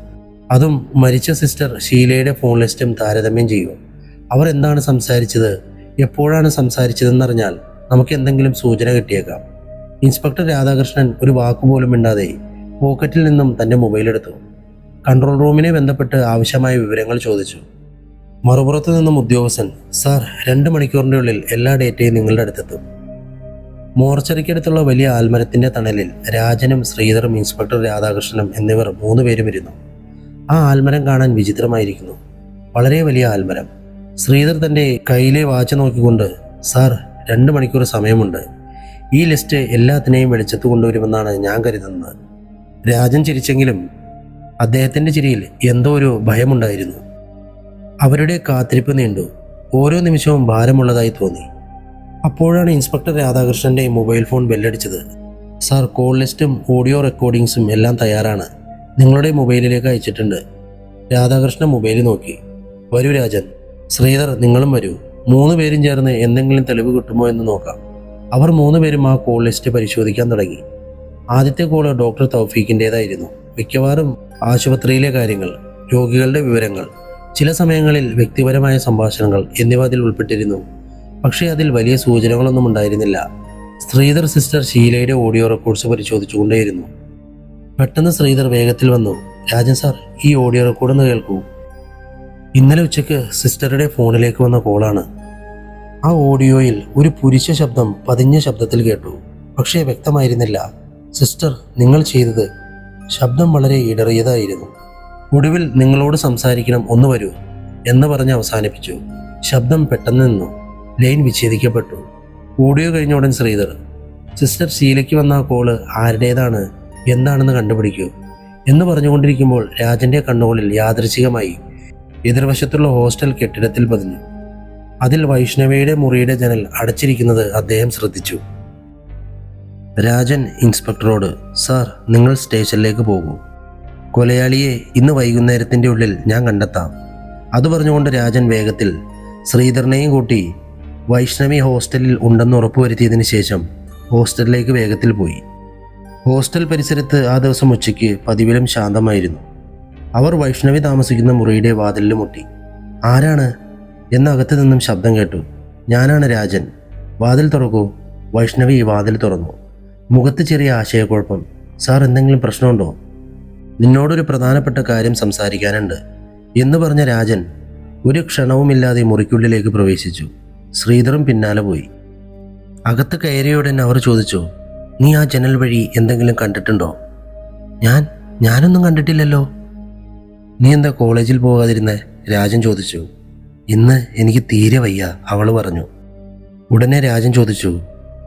അതും മരിച്ച സിസ്റ്റർ ഷീലയുടെ ഫോൺ ലിസ്റ്റും താരതമ്യം ചെയ്യൂ. അവർ എന്താണ് സംസാരിച്ചത്, എപ്പോഴാണ് സംസാരിച്ചതെന്നറിഞ്ഞാൽ നമുക്ക് എന്തെങ്കിലും സൂചന കിട്ടിയേക്കാം. ഇൻസ്പെക്ടർ രാധാകൃഷ്ണൻ ഒരു വാക്കുപോലും മിണ്ടാതെ പോക്കറ്റിൽ നിന്നും തൻ്റെ മൊബൈൽ എടുത്തു. കൺട്രോൾ റൂമിനെ ബന്ധപ്പെട്ട് ആവശ്യമായ വിവരങ്ങൾ ചോദിച്ചു. മറുപുറത്തു നിന്നും ഉദ്യോഗസ്ഥൻ, സാർ, 2 മണിക്കൂറിൻ്റെ ഉള്ളിൽ എല്ലാ ഡേറ്റയും നിങ്ങളുടെ അടുത്തെത്തും. മോർച്ചറിക്കടുത്തുള്ള വലിയ ആൽമരത്തിൻ്റെ തണലിൽ രാജനും ശ്രീധറും ഇൻസ്പെക്ടർ രാധാകൃഷ്ണനും എന്നിവർ 3 പേരും ഇരുന്നു. ആ ആൽമരം കാണാൻ വിചിത്രമായിരിക്കുന്നു. വളരെ വലിയ ആൽമരം. ശ്രീധർ തൻ്റെ കയ്യിലെ വാച്ച് നോക്കിക്കൊണ്ട്, സാർ, 2 മണിക്കൂർ സമയമുണ്ട്. ഈ ലിസ്റ്റ് എല്ലാത്തിനെയും വെളിച്ചത്ത് കൊണ്ടുവരുമെന്നാണ് ഞാൻ കരുതുന്നത്. രാജൻ ചിരിച്ചെങ്കിലും അദ്ദേഹത്തിൻ്റെ ചിരിയിൽ എന്തോ ഒരു ഭയമുണ്ടായിരുന്നു. അവരുടെ കാത്തിരിപ്പ് നീണ്ടു. ഓരോ നിമിഷവും ഭാരമുള്ളതായി തോന്നി. അപ്പോഴാണ് ഇൻസ്പെക്ടർ രാധാകൃഷ്ണൻ്റെ മൊബൈൽ ഫോൺ ബെല്ലടിച്ചത്. സാർ, കോൾ ലിസ്റ്റും ഓഡിയോ റെക്കോർഡിങ്സും എല്ലാം തയ്യാറാണ്. നിങ്ങളുടെ മൊബൈലിലേക്ക് അയച്ചിട്ടുണ്ട്. രാധാകൃഷ്ണൻ മൊബൈൽ നോക്കി. വരൂ രാജൻ. ശ്രീധർ, നിങ്ങളും വരൂ. 3 പേരും ചേർന്ന് എന്തെങ്കിലും തെളിവ് കിട്ടുമോ എന്ന് നോക്കാം. അവർ 3 പേരും ആ കോൾ ലിസ്റ്റ് പരിശോധിക്കാൻ തുടങ്ങി. ആദ്യത്തെ കോള് ഡോക്ടർ തൗഫീഖിൻ്റേതായിരുന്നു. മിക്കവാറും ആശുപത്രിയിലെ കാര്യങ്ങൾ, രോഗികളുടെ വിവരങ്ങൾ, ചില സമയങ്ങളിൽ വ്യക്തിപരമായ സംഭാഷണങ്ങൾ എന്നിവ അതിൽ ഉൾപ്പെട്ടിരുന്നു. പക്ഷേ അതിൽ വലിയ സൂചനകളൊന്നും ഉണ്ടായിരുന്നില്ല. ശ്രീധർ സിസ്റ്റർ ഷീലയുടെ ഓഡിയോ റെക്കോർഡ്സ് പരിശോധിച്ചുകൊണ്ടേയിരുന്നു. പെട്ടെന്ന് ശ്രീധർ വേഗത്തിൽ വന്നു. രാജൻ സാർ, ഈ ഓഡിയോ റെക്കോർഡൊന്ന് കേൾക്കൂ. ഇന്നലെ ഉച്ചയ്ക്ക് സിസ്റ്ററുടെ ഫോണിലേക്ക് വന്ന കോളാണ്. ആ ഓഡിയോയിൽ ഒരു പുരുഷ ശബ്ദം പതിഞ്ഞ ശബ്ദത്തിൽ കേട്ടു, പക്ഷേ വ്യക്തമായിരുന്നില്ല. സിസ്റ്റർ, നിങ്ങൾ ചെയ്തത്. ശബ്ദം വളരെ ഇടറിയതായിരുന്നു. ഒടുവിൽ നിങ്ങളോട് സംസാരിക്കണം, ഒന്ന് വരൂ എന്ന് പറഞ്ഞ് അവസാനിപ്പിച്ചു. ശബ്ദം പെട്ടെന്ന് നിന്നു. ലൈൻ വിച്ഛേദിക്കപ്പെട്ടു. ഓഡിയോ കഴിഞ്ഞ ഉടൻ ശ്രീധർ, സിസ്റ്റർ ഷീലയ്ക്ക് വന്ന ആ കോള് ആരുടേതാണ്, എന്താണെന്ന് കണ്ടുപിടിക്കൂ എന്ന് പറഞ്ഞുകൊണ്ടിരിക്കുമ്പോൾ രാജന്റെ കണ്ണുകളിൽ യാദൃച്ഛികമായി എതിർവശത്തുള്ള ഹോസ്റ്റൽ കെട്ടിടത്തിൽ പതിഞ്ഞു. അതിൽ വൈഷ്ണവിയുടെ മുറിയുടെ ജനൽ അടച്ചിരിക്കുന്നത് അദ്ദേഹം ശ്രദ്ധിച്ചു. രാജൻ ഇൻസ്പെക്ടറോട്, സാർ, നിങ്ങൾ സ്റ്റേഷനിലേക്ക് പോകൂ. കൊലയാളിയെ ഇന്ന് വൈകുന്നേരത്തിൻ്റെ ഉള്ളിൽ ഞാൻ കണ്ടെത്താം. അത് പറഞ്ഞുകൊണ്ട് രാജൻ വേഗത്തിൽ ശ്രീധരനെയും കൂട്ടി വൈഷ്ണവി ഹോസ്റ്റലിൽ ഉണ്ടെന്ന് ഉറപ്പുവരുത്തിയതിന് ശേഷം ഹോസ്റ്റലിലേക്ക് വേഗത്തിൽ പോയി. ഹോസ്റ്റൽ പരിസരത്ത് ആ ദിവസം ഉച്ചയ്ക്ക് പതിവിലും ശാന്തമായിരുന്നു. അവർ വൈഷ്ണവി താമസിക്കുന്ന മുറിയുടെ വാതിലിൽ മുട്ടി. ആരാണ് എന്നകത്ത് നിന്നും ശബ്ദം കേട്ടു. ഞാനാണ് രാജൻ, വാതിൽ തുറക്കൂ. വൈഷ്ണവി വാതിൽ തുറന്നു. മുഖത്ത് ചെറിയ ആശയക്കുഴപ്പം. സാർ, എന്തെങ്കിലും പ്രശ്നമുണ്ടോ? നിന്നോടൊരു പ്രധാനപ്പെട്ട കാര്യം സംസാരിക്കാനുണ്ട് എന്ന് പറഞ്ഞ രാജൻ ഒരു ക്ഷണവുമില്ലാതെ മുറിക്കുള്ളിലേക്ക് പ്രവേശിച്ചു. ശ്രീധറും പിന്നാലെ പോയി. അകത്ത് കയറിയോടൻ അവർ ചോദിച്ചു, നീ ആ ജനൽ വഴി എന്തെങ്കിലും കണ്ടിട്ടുണ്ടോ? ഞാനൊന്നും കണ്ടിട്ടില്ലല്ലോ. നീ എന്താ കോളേജിൽ പോകാതിരുന്നേ? രാജൻ ചോദിച്ചു. ഇന്ന് എനിക്ക് തീരെ വയ്യ, അവൾ പറഞ്ഞു. ഉടനെ രാജൻ ചോദിച്ചു,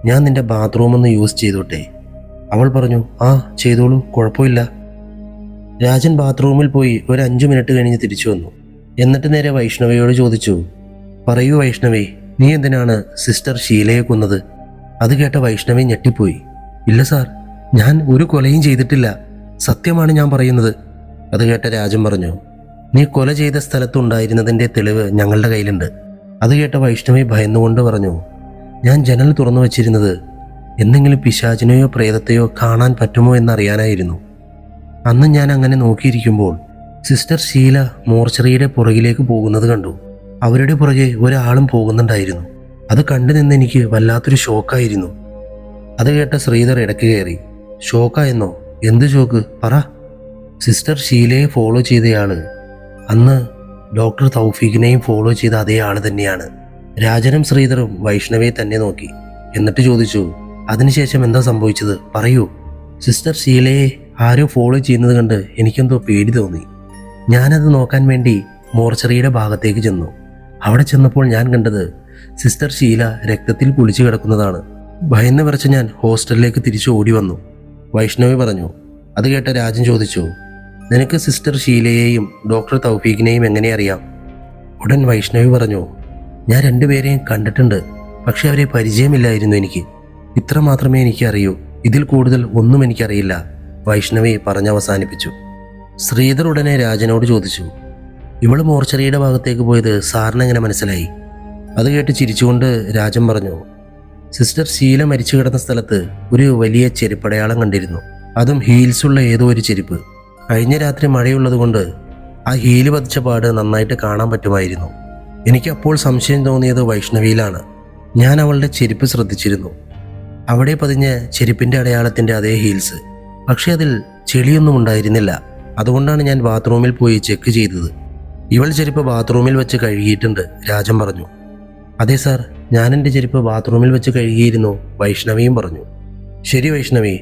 ഞാൻ നിന്റെ ബാത്റൂം ഒന്ന് യൂസ് ചെയ്തോട്ടെ? അവൾ പറഞ്ഞു, ആ ചെയ്തോളൂ, കുഴപ്പമില്ല. രാജൻ ബാത്റൂമിൽ പോയി ഒരു 5 മിനിറ്റ് കഴിഞ്ഞ് തിരിച്ചു വന്നു. എന്നിട്ട് നേരെ വൈഷ്ണവിയോട് ചോദിച്ചു, പറയൂ വൈഷ്ണവി, നീ എന്തിനാണ് സിസ്റ്റർ ഷീലയെ കൊന്നത്? അത് കേട്ട വൈഷ്ണവി ഞെട്ടിപ്പോയി. ഇല്ല സാർ, ഞാൻ ഒരു കൊലയും ചെയ്തിട്ടില്ല, സത്യമാണ് ഞാൻ പറയുന്നത്. അത് കേട്ട രാജൻ പറഞ്ഞു, നീ കൊല ചെയ്ത സ്ഥലത്തുണ്ടായിരുന്നതിൻ്റെ തെളിവ് ഞങ്ങളുടെ കയ്യിലുണ്ട്. അത് കേട്ട വൈഷ്ണവി ഭയന്നുകൊണ്ട് പറഞ്ഞു, ഞാൻ ജനൽ തുറന്നു വച്ചിരുന്നത് എന്തെങ്കിലും പിശാചിനെയോ പ്രേതത്തെയോ കാണാൻ പറ്റുമോ എന്നറിയാനായിരുന്നു. അന്ന് ഞാൻ അങ്ങനെ നോക്കിയിരിക്കുമ്പോൾ സിസ്റ്റർ ഷീല മോർച്ചറിയുടെ പുറകിലേക്ക് പോകുന്നത് കണ്ടു. അവരുടെ പുറകെ ഒരാളും പോകുന്നുണ്ടായിരുന്നു. അത് കണ്ടു നിന്ന് എനിക്ക് വല്ലാത്തൊരു ഷോക്കായിരുന്നു. അത് കേട്ട ശ്രീധർ ഇടയ്ക്ക് കയറി. ഷോക്കായെന്നോ? എന്ത് ഷോക്ക്? പറ. സിസ്റ്റർ ഷീലയെ ഫോളോ ചെയ്തയാള് അന്ന് ഡോക്ടർ തൗഫീഖിനെയും ഫോളോ ചെയ്ത അതേ ആള് തന്നെയാണ്. രാജനും ശ്രീധറും വൈഷ്ണവിയെ തന്നെ നോക്കി. എന്നിട്ട് ചോദിച്ചു, അതിനുശേഷം എന്താ സംഭവിച്ചത്? പറയൂ. സിസ്റ്റർ ഷീലയെ ആരോ ഫോളോ ചെയ്യുന്നത് കണ്ട് എനിക്കെന്തോ പേടി തോന്നി. ഞാനത് നോക്കാൻ വേണ്ടി മോർച്ചറിയുടെ ഭാഗത്തേക്ക് ചെന്നു. അവിടെ ചെന്നപ്പോൾ ഞാൻ കണ്ടത് സിസ്റ്റർ ഷീല രക്തത്തിൽ കുളിച്ചു കിടക്കുന്നതാണ്. ഭയന്ന് വിറച്ച് ഞാൻ ഹോസ്റ്റലിലേക്ക് തിരിച്ചു ഓടി വന്നു, വൈഷ്ണവി പറഞ്ഞു. അത് കേട്ട രാജൻ ചോദിച്ചു, നിനക്ക് സിസ്റ്റർ ഷീലയെയും ഡോക്ടർ തൗഫീഖിനെയും എങ്ങനെ അറിയാം? ഉടൻ വൈഷ്ണവി പറഞ്ഞു, ഞാൻ 2 പേരെയും കണ്ടിട്ടുണ്ട്, പക്ഷെ അവരെ പരിചയമില്ലായിരുന്നു എനിക്ക്. ഇത്ര മാത്രമേ എനിക്ക് അറിയൂ, ഇതിൽ കൂടുതൽ ഒന്നും എനിക്കറിയില്ല, വൈഷ്ണവി പറഞ്ഞവസാനിപ്പിച്ചു. ശ്രീധർ ഉടനെ രാജനോട് ചോദിച്ചു, ഇവള് മോർച്ചറിയുടെ ഭാഗത്തേക്ക് പോയത് സാറിന് എങ്ങനെ മനസ്സിലായി? അത് കേട്ട് ചിരിച്ചുകൊണ്ട് രാജൻ പറഞ്ഞു, സിസ്റ്റർ ഷീല മരിച്ചു കിടന്ന സ്ഥലത്ത് ഒരു വലിയ ചെരുപ്പടയാളം കണ്ടിരുന്നു. അതും ഹീൽസുള്ള ഏതോ ഒരു ചെരുപ്പ്. കഴിഞ്ഞ രാത്രി മഴയുള്ളത് കൊണ്ട് ആ ഹീല് പതിച്ച പാട് നന്നായിട്ട് കാണാൻ പറ്റുമായിരുന്നു. എനിക്ക് അപ്പോൾ സംശയം തോന്നിയത് വൈഷ്ണവിയിലാണ്. ഞാൻ അവളുടെ ചെരുപ്പ് ശ്രദ്ധിച്ചിരുന്നു. അവിടെ പതിഞ്ഞ ചെരുപ്പിൻ്റെ അടയാളത്തിൻ്റെ അതേ ഹീൽസ്, പക്ഷെ അതിൽ ചെളിയൊന്നും ഉണ്ടായിരുന്നില്ല. അതുകൊണ്ടാണ് ഞാൻ ബാത്റൂമിൽ പോയി ചെക്ക് ചെയ്തത്. ഇവൾ ചെരുപ്പ് ബാത്റൂമിൽ വെച്ച് കഴുകിയിട്ടുണ്ട്, രാജൻ പറഞ്ഞു. അതെ സാർ, ഞാൻ എൻ്റെ ചെരുപ്പ് ബാത്റൂമിൽ വെച്ച് കഴുകിയിരുന്നു, വൈഷ്ണവിയും പറഞ്ഞു. ശരി വൈഷ്ണവി,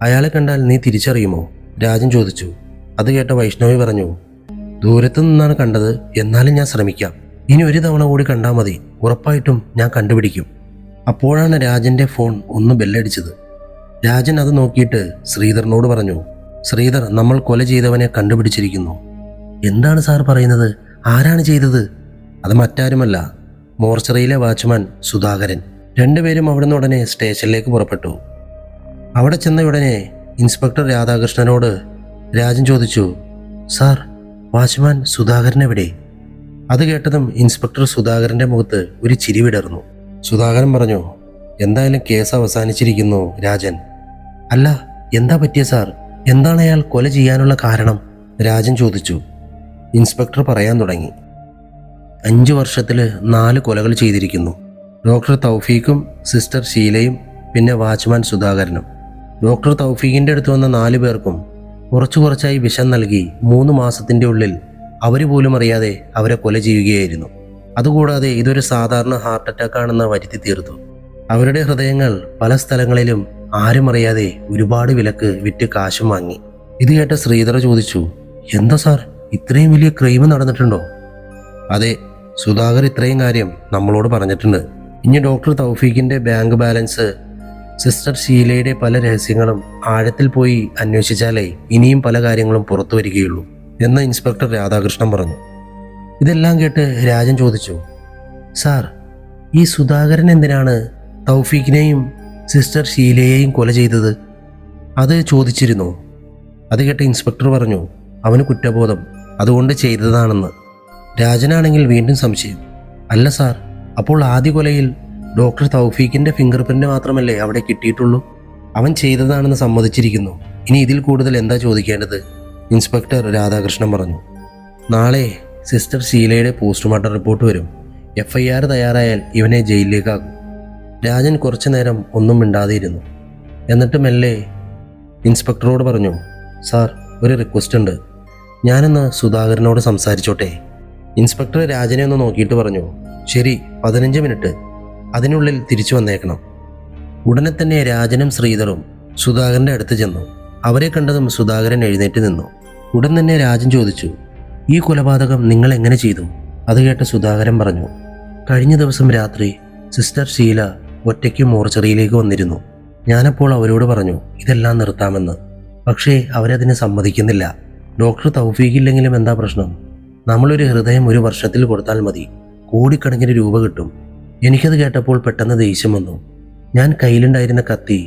അയാളെ കണ്ടാൽ നീ തിരിച്ചറിയുമോ? രാജൻ ചോദിച്ചു. അത് കേട്ട വൈഷ്ണവി പറഞ്ഞു, ദൂരത്തു നിന്നാണ് കണ്ടത്, എന്നാലും ഞാൻ ശ്രമിക്കാം. ഇനി ഒരു തവണ കൂടി കണ്ടാൽ മതി, ഉറപ്പായിട്ടും ഞാൻ കണ്ടുപിടിക്കും. അപ്പോഴാണ് രാജൻ്റെ ഫോൺ ഒന്ന് ബെല്ലടിച്ചത്. രാജൻ അത് നോക്കിയിട്ട് ശ്രീധറിനോട് പറഞ്ഞു, ശ്രീധർ, നമ്മൾ കൊല ചെയ്തവനെ കണ്ടുപിടിച്ചിരിക്കുന്നു. എന്താണ് സാർ പറയുന്നത്? ആരാണ് ചെയ്തത്? അത് മറ്റാരുമല്ല, മോർച്ചറിയിലെ വാച്ച്മാൻ സുധാകരൻ. 2 പേരും അവിടുന്ന് ഉടനെ സ്റ്റേഷനിലേക്ക് പുറപ്പെട്ടു. അവിടെ ചെന്ന ഉടനെ ഇൻസ്പെക്ടർ രാധാകൃഷ്ണനോട് രാജൻ ചോദിച്ചു, സാർ, വാച്ച്മാൻ സുധാകരൻ എവിടെ? അത് കേട്ടതും ഇൻസ്പെക്ടർ സുധാകരൻ്റെ മുഖത്ത് ഒരു ചിരി വിടർന്നു. സുധാകരൻ പറഞ്ഞു, എന്തായാലും കേസ് അവസാനിച്ചിരിക്കുന്നു രാജൻ. അല്ല, എന്താ പറ്റിയ സാർ? എന്താണ് അയാൾ കൊല ചെയ്യാനുള്ള കാരണം? രാജൻ ചോദിച്ചു. ഇൻസ്പെക്ടർ പറയാൻ തുടങ്ങി. 5 വർഷത്തിൽ 4 കൊലകൾ ചെയ്തിരിക്കുന്നു. ഡോക്ടർ തൗഫീഖും സിസ്റ്റർ ഷീലയും പിന്നെ വാച്ച്മാൻ സുധാകരനും. ഡോക്ടർ തൗഫീഖിൻ്റെ അടുത്ത് വന്ന 4 പേർക്കും കുറച്ചായി വിഷം നൽകി 3 മാസത്തിൻ്റെ ഉള്ളിൽ അവർ പോലും അറിയാതെ അവരെ കൊല ചെയ്യുകയായിരുന്നു. അതുകൂടാതെ ഇതൊരു സാധാരണ ഹാർട്ട് അറ്റാക്ക് ആണെന്ന് വരുത്തി തീർത്തു. അവരുടെ ഹൃദയങ്ങൾ പല സ്ഥലങ്ങളിലും ആരും അറിയാതെ ഒരുപാട് വിലക്ക് വിറ്റ് കാശും വാങ്ങി. ഇത് കേട്ട ശ്രീധർ ചോദിച്ചു, എന്താ സാർ, ഇത്രയും വലിയ ക്രൈം നടന്നിട്ടുണ്ടോ? അതെ, സുധാകർ ഇത്രയും കാര്യം നമ്മളോട് പറഞ്ഞിട്ടുണ്ട്. ഇനി ഡോക്ടർ തൗഫീഖിൻ്റെ ബാങ്ക് ബാലൻസ്, സിസ്റ്റർ ഷീലയുടെ പല രഹസ്യങ്ങളും ആഴത്തിൽ പോയി അന്വേഷിച്ചാലേ ഇനിയും പല കാര്യങ്ങളും പുറത്തു വരികയുള്ളൂ എന്ന് ഇൻസ്പെക്ടർ രാധാകൃഷ്ണൻ പറഞ്ഞു. ഇതെല്ലാം കേട്ട് രാജൻ ചോദിച്ചു, സാർ, ഈ സുധാകരൻ എന്തിനാണ് തൗഫീഖിനെയും സിസ്റ്റർ ഷീലയെയും കൊല ചെയ്തത്? അത് ചോദിച്ചിരുന്നു. അത് കേട്ട ഇൻസ്പെക്ടർ പറഞ്ഞു, അവന് കുറ്റബോധം, അതുകൊണ്ട് ചെയ്തതാണെന്ന്. രാജനാണെങ്കിൽ വീണ്ടും സംശയം. അല്ല സാർ, അപ്പോൾ ആദ്യ കൊലയിൽ ഡോക്ടർ തൗഫീഖിന്റെ ഫിംഗർ പ്രിന്റ് മാത്രമല്ലേ അവിടെ കിട്ടിയിട്ടുള്ളൂ? അവൻ ചെയ്തതാണെന്ന് സമ്മതിച്ചിരിക്കുന്നു. ഇനി ഇതിൽ കൂടുതൽ എന്താ ചോദിക്കേണ്ടത്? ഇൻസ്പെക്ടർ രാധാകൃഷ്ണൻ പറഞ്ഞു. നാളെ സിസ്റ്റർ ഷീലയുടെ പോസ്റ്റ്മോർട്ടം റിപ്പോർട്ട് വരും. FIR തയ്യാറായാൽ ഇവനെ ജയിലിലേക്കാകും. രാജൻ കുറച്ചു നേരം ഒന്നും മിണ്ടാതെയിരുന്നു. എന്നിട്ട് മെല്ലെ ഇൻസ്പെക്ടറോട് പറഞ്ഞു, സാർ, ഒരു റിക്വസ്റ്റ് ഉണ്ട്. ഞാനൊന്ന് സുധാകരനോട് സംസാരിച്ചോട്ടെ? ഇൻസ്പെക്ടർ രാജനെ ഒന്ന് നോക്കിയിട്ട് പറഞ്ഞു, ശരി, 15 മിനിറ്റ്, അതിനുള്ളിൽ തിരിച്ചു വന്നേക്കണം. ഉടനെ തന്നെ രാജനും ശ്രീധറും സുധാകരൻ്റെ അടുത്ത് ചെന്നു. അവരെ കണ്ടതും സുധാകരൻ എഴുന്നേറ്റ് നിന്നു. ഉടൻ തന്നെ രാജൻ ചോദിച്ചു, ഈ കൊലപാതകം നിങ്ങൾ എങ്ങനെ ചെയ്തു? അത് കേട്ട് സുധാകരൻ പറഞ്ഞു, കഴിഞ്ഞ ദിവസം രാത്രി സിസ്റ്റർ ഷീല ഒറ്റയ്ക്ക് മോർച്ചറിയിലേക്ക് വന്നിരുന്നു. ഞാനപ്പോൾ അവരോട് പറഞ്ഞു ഇതെല്ലാം നിർത്താമെന്ന്. പക്ഷേ അവരതിന് സമ്മതിക്കുന്നില്ല. ഡോക്ടർ തൗഫീഖില്ലെങ്കിലും എന്താ പ്രശ്നം? നമ്മളൊരു ഹൃദയം 1 വർഷത്തിൽ കൊടുത്താൽ മതി, കോടിക്കണക്കിന് രൂപ കിട്ടും. എനിക്കത് കേട്ടപ്പോൾ പെട്ടെന്ന് ദേഷ്യം വന്നു. ഞാൻ കയ്യിലുണ്ടായിരുന്ന കത്തി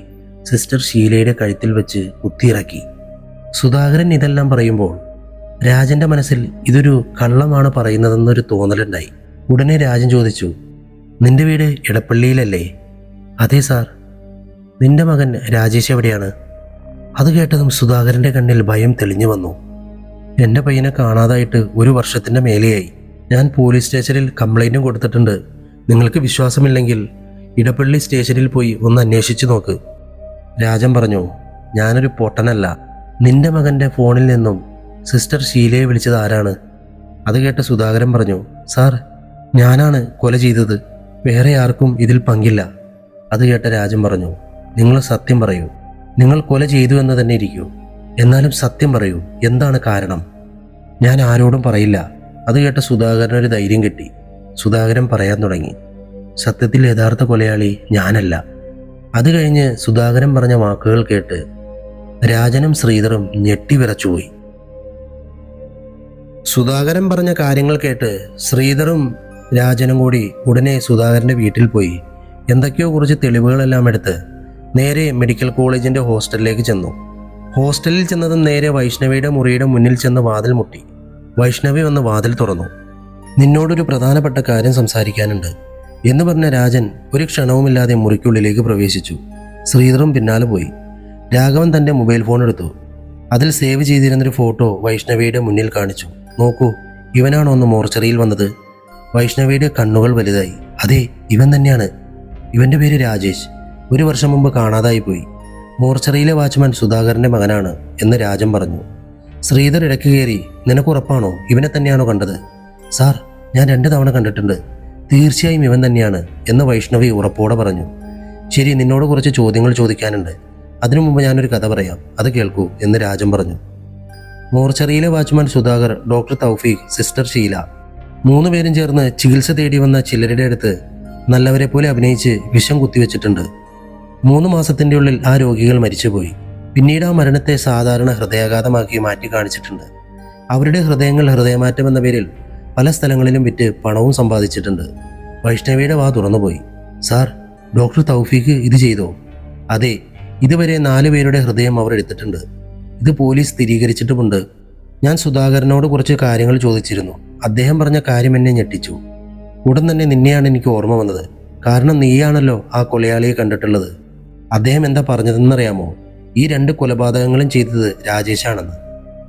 സിസ്റ്റർ ഷീലയുടെ കഴുത്തിൽ വെച്ച് കുത്തിയിറക്കി. സുധാകരൻ ഇതെല്ലാം പറയുമ്പോൾ രാജന്റെ മനസ്സിൽ ഇതൊരു കള്ളമാണ് പറയുന്നതെന്നൊരു തോന്നലുണ്ടായി. ഉടനെ രാജൻ ചോദിച്ചു, നിന്റെ വീട് ഇടപ്പള്ളിയിലല്ലേ? അതെ സാർ. നിന്റെ മകൻ രാജേഷ് എവിടെയാണ്? അത് കേട്ടതും സുധാകരന്റെ കണ്ണിൽ ഭയം തെളിഞ്ഞു വന്നു. എൻ്റെ പയ്യനെ കാണാതായിട്ട് 1 വർഷത്തിൻ്റെ മേലെയായി. ഞാൻ പോലീസ് സ്റ്റേഷനിൽ കംപ്ലൈൻറ്റും കൊടുത്തിട്ടുണ്ട്. നിങ്ങൾക്ക് വിശ്വാസമില്ലെങ്കിൽ ഇടപ്പള്ളി സ്റ്റേഷനിൽ പോയി ഒന്ന് അന്വേഷിച്ചു നോക്ക്. രാജൻ പറഞ്ഞു, ഞാനൊരു പൊട്ടനല്ല. നിന്റെ മകൻ്റെ ഫോണിൽ നിന്നും സിസ്റ്റർ ഷീലയെ വിളിച്ചത് ആരാണ്? അത് കേട്ട സുധാകരൻ പറഞ്ഞു, സാർ, ഞാനാണ് കൊല ചെയ്തത്. വേറെ ആർക്കും ഇതിൽ പങ്കില്ല. അത് കേട്ട രാജൻ പറഞ്ഞു, നിങ്ങൾ സത്യം പറയൂ. നിങ്ങൾ കൊല ചെയ്തു എന്ന് തന്നെ ഇരിക്കൂ. എന്നാലും സത്യം പറയൂ, എന്താണ് കാരണം? ഞാൻ ആരോടും പറയില്ല. അത് കേട്ട സുധാകരനൊരു ധൈര്യം കിട്ടി. സുധാകരൻ പറയാൻ തുടങ്ങി, സത്യത്തിൽ യഥാർത്ഥ കൊലയാളി ഞാനല്ല. അത് കഴിഞ്ഞ് സുധാകരൻ പറഞ്ഞ വാക്കുകൾ കേട്ട് രാജനും ശ്രീധറും ഞെട്ടിവിറച്ചുപോയി. സുധാകരൻ പറഞ്ഞ കാര്യങ്ങൾ കേട്ട് ശ്രീധറും രാജനും കൂടി ഉടനെ സുധാകരൻ്റെ വീട്ടിൽ പോയി എന്തൊക്കെയോ കുറച്ച് തെളിവുകളെല്ലാം എടുത്ത് നേരെ മെഡിക്കൽ കോളേജിൻ്റെ ഹോസ്റ്റലിലേക്ക് ചെന്നു. ഹോസ്റ്റലിൽ ചെന്നതും നേരെ വൈഷ്ണവിയുടെ മുറിയുടെ മുന്നിൽ ചെന്ന് വാതിൽ മുട്ടി. വൈഷ്ണവി വന്ന് വാതിൽ തുറന്നു. നിന്നോടൊരു പ്രധാനപ്പെട്ട കാര്യം സംസാരിക്കാനുണ്ട് എന്ന് പറഞ്ഞ രാജൻ ഒരു ക്ഷണവുമില്ലാതെ മുറിക്കുള്ളിലേക്ക് പ്രവേശിച്ചു. ശ്രീധറും പിന്നാലെ പോയി. രാഘവൻ തൻ്റെ മൊബൈൽ ഫോൺ എടുത്തു. അതിൽ സേവ് ചെയ്തിരുന്നൊരു ഫോട്ടോ വൈഷ്ണവിയുടെ മുന്നിൽ കാണിച്ചു. നോക്കൂ, ഇവനാണോ ഒന്ന് മോർച്ചറിയിൽ വന്നത്? വൈഷ്ണവിയുടെ കണ്ണുകൾ വലുതായി. അതെ, ഇവൻ തന്നെയാണ്. ഇവൻ്റെ പേര് രാജേഷ്. 1 വർഷം മുമ്പ് കാണാതായി പോയി. മോർച്ചറിയിലെ വാച്ച്മാൻ സുധാകരൻ്റെ മകനാണ് എന്ന് രാജൻ പറഞ്ഞു. ശ്രീധർ ഇടയ്ക്ക് കയറി, നിനക്കുറപ്പാണോ ഇവനെ തന്നെയാണോ കണ്ടത്? സാർ, ഞാൻ 2 തവണ കണ്ടിട്ടുണ്ട്. തീർച്ചയായും ഇവൻ തന്നെയാണ് എന്ന് വൈഷ്ണവി ഉറപ്പോടെ പറഞ്ഞു. ശരി, നിന്നോട് കുറച്ച് ചോദ്യങ്ങൾ ചോദിക്കാനുണ്ട്. അതിനു മുമ്പ് ഞാനൊരു കഥ പറയാം, അത് കേൾക്കൂ എന്ന് രാജൻ പറഞ്ഞു. മോർച്ചറിയിലെ വാച്ച്മാൻ സുധാകർ, ഡോക്ടർ തൗഫീഖ്, സിസ്റ്റർ ഷീല 3 പേരും ചേർന്ന് ചികിത്സ തേടി വന്ന ചിലരുടെ അടുത്ത് നല്ലവരെ പോലെ അഭിനയിച്ച് വിഷം കുത്തിവെച്ചിട്ടുണ്ട്. 3 മാസത്തിൻ്റെ ഉള്ളിൽ ആ രോഗികൾ മരിച്ചുപോയി. പിന്നീട് ആ മരണത്തെ സാധാരണ ഹൃദയാഘാതമാക്കി മാറ്റി കാണിച്ചിട്ടുണ്ട്. അവരുടെ ഹൃദയങ്ങൾ ഹൃദയമാറ്റം എന്ന പേരിൽ പല സ്ഥലങ്ങളിലും വിറ്റ് പണവും സമ്പാദിച്ചിട്ടുണ്ട്. വൈഷ്ണവിയുടെ വാ തുറന്നുപോയി. സാർ, ഡോക്ടർ തൗഫീഖ് ഇത് ചെയ്തോ? അതെ, ഇതുവരെ 4 പേരുടെ ഹൃദയം അവർ എടുത്തിട്ടുണ്ട്. ഇത് പോലീസ് സ്ഥിരീകരിച്ചിട്ടുമുണ്ട്. ഞാൻ സുധാകരനോട് കുറച്ച് കാര്യങ്ങൾ ചോദിച്ചിരുന്നു. അദ്ദേഹം പറഞ്ഞ കാര്യം എന്നെ ഞെട്ടിച്ചു. ഉടൻ തന്നെ നിന്നെയാണ് എനിക്ക് ഓർമ്മ വന്നത്. കാരണം നീയാണല്ലോ ആ കൊലയാളിയെ കണ്ടിട്ടുള്ളത്. അദ്ദേഹം എന്താ പറഞ്ഞതെന്നറിയാമോ? ഈ 2 കൊലപാതകങ്ങളും ചെയ്തത് രാജേഷാണെന്ന്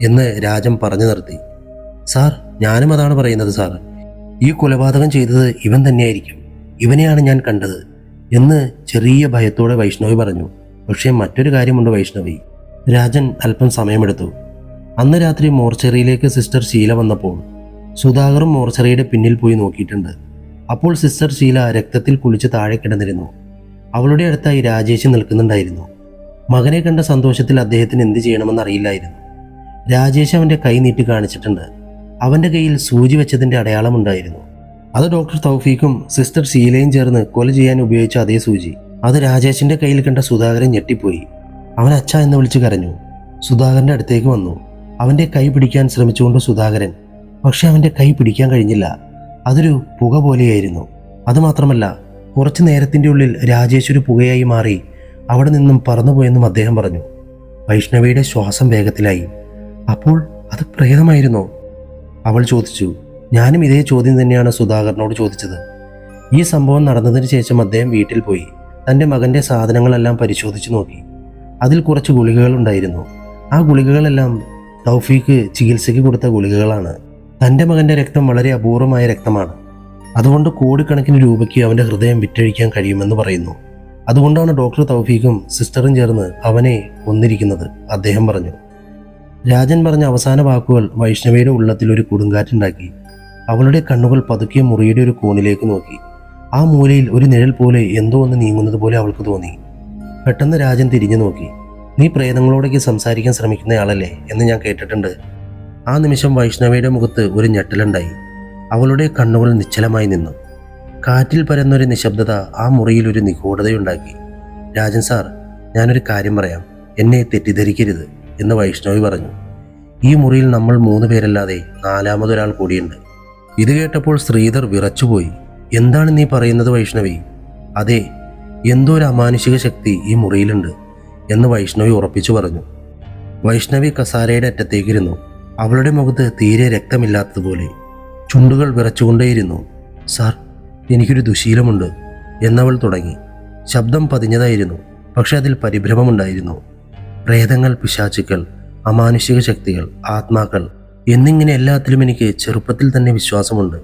എന്ന് രാജൻ പറഞ്ഞു നിർത്തി. സാർ, ഞാനും അതാണ് പറയുന്നത് സാർ. ഈ കൊലപാതകം ചെയ്തത് ഇവൻ തന്നെയായിരിക്കും. ഇവനെയാണ് ഞാൻ കണ്ടത് എന്ന് ചെറിയ ഭയത്തോടെ വൈഷ്ണവി പറഞ്ഞു. പക്ഷേ മറ്റൊരു കാര്യമുണ്ട് വൈഷ്ണവി. രാജൻ അല്പം സമയമെടുത്തു. അന്ന് രാത്രി മോർച്ചറിയിലേക്ക് സിസ്റ്റർ ഷീല വന്നപ്പോൾ സുധാകറും മോർച്ചറിയുടെ പിന്നിൽ പോയി നോക്കിയിട്ടുണ്ട്. അപ്പോൾ സിസ്റ്റർ ഷീല രക്തത്തിൽ കുളിച്ച് താഴെ കിടന്നിരുന്നു. അവളുടെ അടുത്തായി രാജേഷ് നിൽക്കുന്നുണ്ടായിരുന്നു. മകനെ കണ്ട സന്തോഷത്തിൽ അദ്ദേഹത്തിന് എന്ത് ചെയ്യണമെന്ന് അറിയില്ലായിരുന്നു. രാജേഷ് അവൻ്റെ കൈ നീട്ടി കാണിച്ചിട്ടുണ്ട്. അവൻ്റെ കയ്യിൽ സൂചി വെച്ചതിൻ്റെ അടയാളമുണ്ടായിരുന്നു. അത് ഡോക്ടർ തൗഫീഖും സിസ്റ്റർ ഷീലയും ചേർന്ന് കൊല ചെയ്യാൻ ഉപയോഗിച്ച അതേ സൂചി. അത് രാജേഷിൻ്റെ കയ്യിൽ കണ്ട സുധാകരൻ ഞെട്ടിപ്പോയി. അവൻ അച്ഛ എന്ന് വിളിച്ചു കരഞ്ഞു. സുധാകരൻ്റെ അടുത്തേക്ക് വന്നു. അവൻ്റെ കൈ പിടിക്കാൻ ശ്രമിച്ചുകൊണ്ട് സുധാകരൻ, പക്ഷെ അവൻ്റെ കൈ പിടിക്കാൻ കഴിഞ്ഞില്ല. അതൊരു പുക പോലെയായിരുന്നു. അതുമാത്രമല്ല, കുറച്ചു നേരത്തിൻ്റെ ഉള്ളിൽ രാജേഷ് ഒരു പുകയായി മാറി അവിടെ നിന്നും പറന്നുപോയെന്നും അദ്ദേഹം പറഞ്ഞു. വൈഷ്ണവിയുടെ ശ്വാസം വേഗത്തിലായി. അപ്പോൾ അത് പ്രേതമായിരുന്നോ? അവൾ ചോദിച്ചു. ഞാനും ഇതേ ചോദ്യം തന്നെയാണ് സുധാകരനോട് ചോദിച്ചത്. ഈ സംഭവം നടന്നതിന് ശേഷം അദ്ദേഹം വീട്ടിൽ പോയി തൻ്റെ മകൻ്റെ സാധനങ്ങളെല്ലാം പരിശോധിച്ചു നോക്കി. അതിൽ കുറച്ച് ഗുളികകളുണ്ടായിരുന്നു. ആ ഗുളികകളെല്ലാം തൗഫീഖ് ചികിത്സയ്ക്ക് കൊടുത്ത ഗുളികകളാണ്. തൻ്റെ മകൻ്റെ രക്തം വളരെ അപൂർവമായ രക്തമാണ്. അതുകൊണ്ട് കോടിക്കണക്കിന് രൂപയ്ക്ക് അവൻ്റെ ഹൃദയം വിറ്റഴിക്കാൻ കഴിയുമെന്ന് പറയുന്നു. അതുകൊണ്ടാണ് ഡോക്ടർ തൗഫീഖും സിസ്റ്ററും ചേർന്ന് അവനെ കൊന്നിരിക്കുന്നത്, അദ്ദേഹം പറഞ്ഞു. രാജൻ പറഞ്ഞ അവസാന വാക്കുകൾ വൈഷ്ണവിയുടെ ഉള്ളത്തിൽ ഒരു കൊടുങ്കാറ്റുണ്ടാക്കി. അവളുടെ കണ്ണുകൾ പതുക്കെ മുറിയുടെ ഒരു കോണിലേക്ക് നോക്കി. ആ മൂലയിൽ ഒരു നിഴൽ പോലെ എന്തോ ഒന്ന് നീങ്ങുന്നത് പോലെ അവൾക്ക് തോന്നി. പെട്ടെന്ന് രാജൻ തിരിഞ്ഞു നോക്കി. നീ പ്രേതങ്ങളോടൊക്കെ സംസാരിക്കാൻ ശ്രമിക്കുന്നയാളല്ലേ എന്ന് ഞാൻ കേട്ടിട്ടുണ്ട്. ആ നിമിഷം വൈഷ്ണവിയുടെ മുഖത്ത് ഒരു ഞെട്ടലുണ്ടായി. അവളുടെ കണ്ണുകൾ നിശ്ചലമായി നിന്നു. കാറ്റിൽ പരന്നൊരു നിശബ്ദത ആ മുറിയിൽ ഒരു നിഗൂഢതയുണ്ടാക്കി. രാജൻ സാർ, ഞാനൊരു കാര്യം പറയാം, എന്നെ തെറ്റിദ്ധരിക്കരുത് എന്ന് വൈഷ്ണവി പറഞ്ഞു. ഈ മുറിയിൽ നമ്മൾ 3 പേരല്ലാതെ 4മതൊരാൾ കൂടിയുണ്ട്. ഇത് കേട്ടപ്പോൾ ശ്രീധർ വിറച്ചുപോയി. എന്താണ് നീ പറയുന്നത് വൈഷ്ണവി? അതെ, എന്തോ ഒരു അമാനുഷിക ശക്തി ഈ മുറിയിലുണ്ട് എന്ന് വൈഷ്ണവി ഉറപ്പിച്ചു പറഞ്ഞു. വൈഷ്ണവി കസാരയുടെ അറ്റത്തേക്കിരുന്നു. അവളുടെ മുഖത്ത് തീരെ രക്തമില്ലാത്തതുപോലെ. ചുണ്ടുകൾ വിറച്ചുകൊണ്ടേയിരുന്നു. സാർ, എനിക്കൊരു ദുശീലമുണ്ട് എന്നവൾ തുടങ്ങി. ശബ്ദം പതിഞ്ഞതായിരുന്നു, പക്ഷെ അതിൽ പരിഭ്രമമുണ്ടായിരുന്നു. പ്രേതങ്ങൾ, പിശാചുക്കൾ, അമാനുഷിക ശക്തികൾ, ആത്മാക്കൾ എന്നിങ്ങനെ എല്ലാത്തിലും എനിക്ക് ചെറുപ്പത്തിൽ തന്നെ വിശ്വാസമുണ്ട്.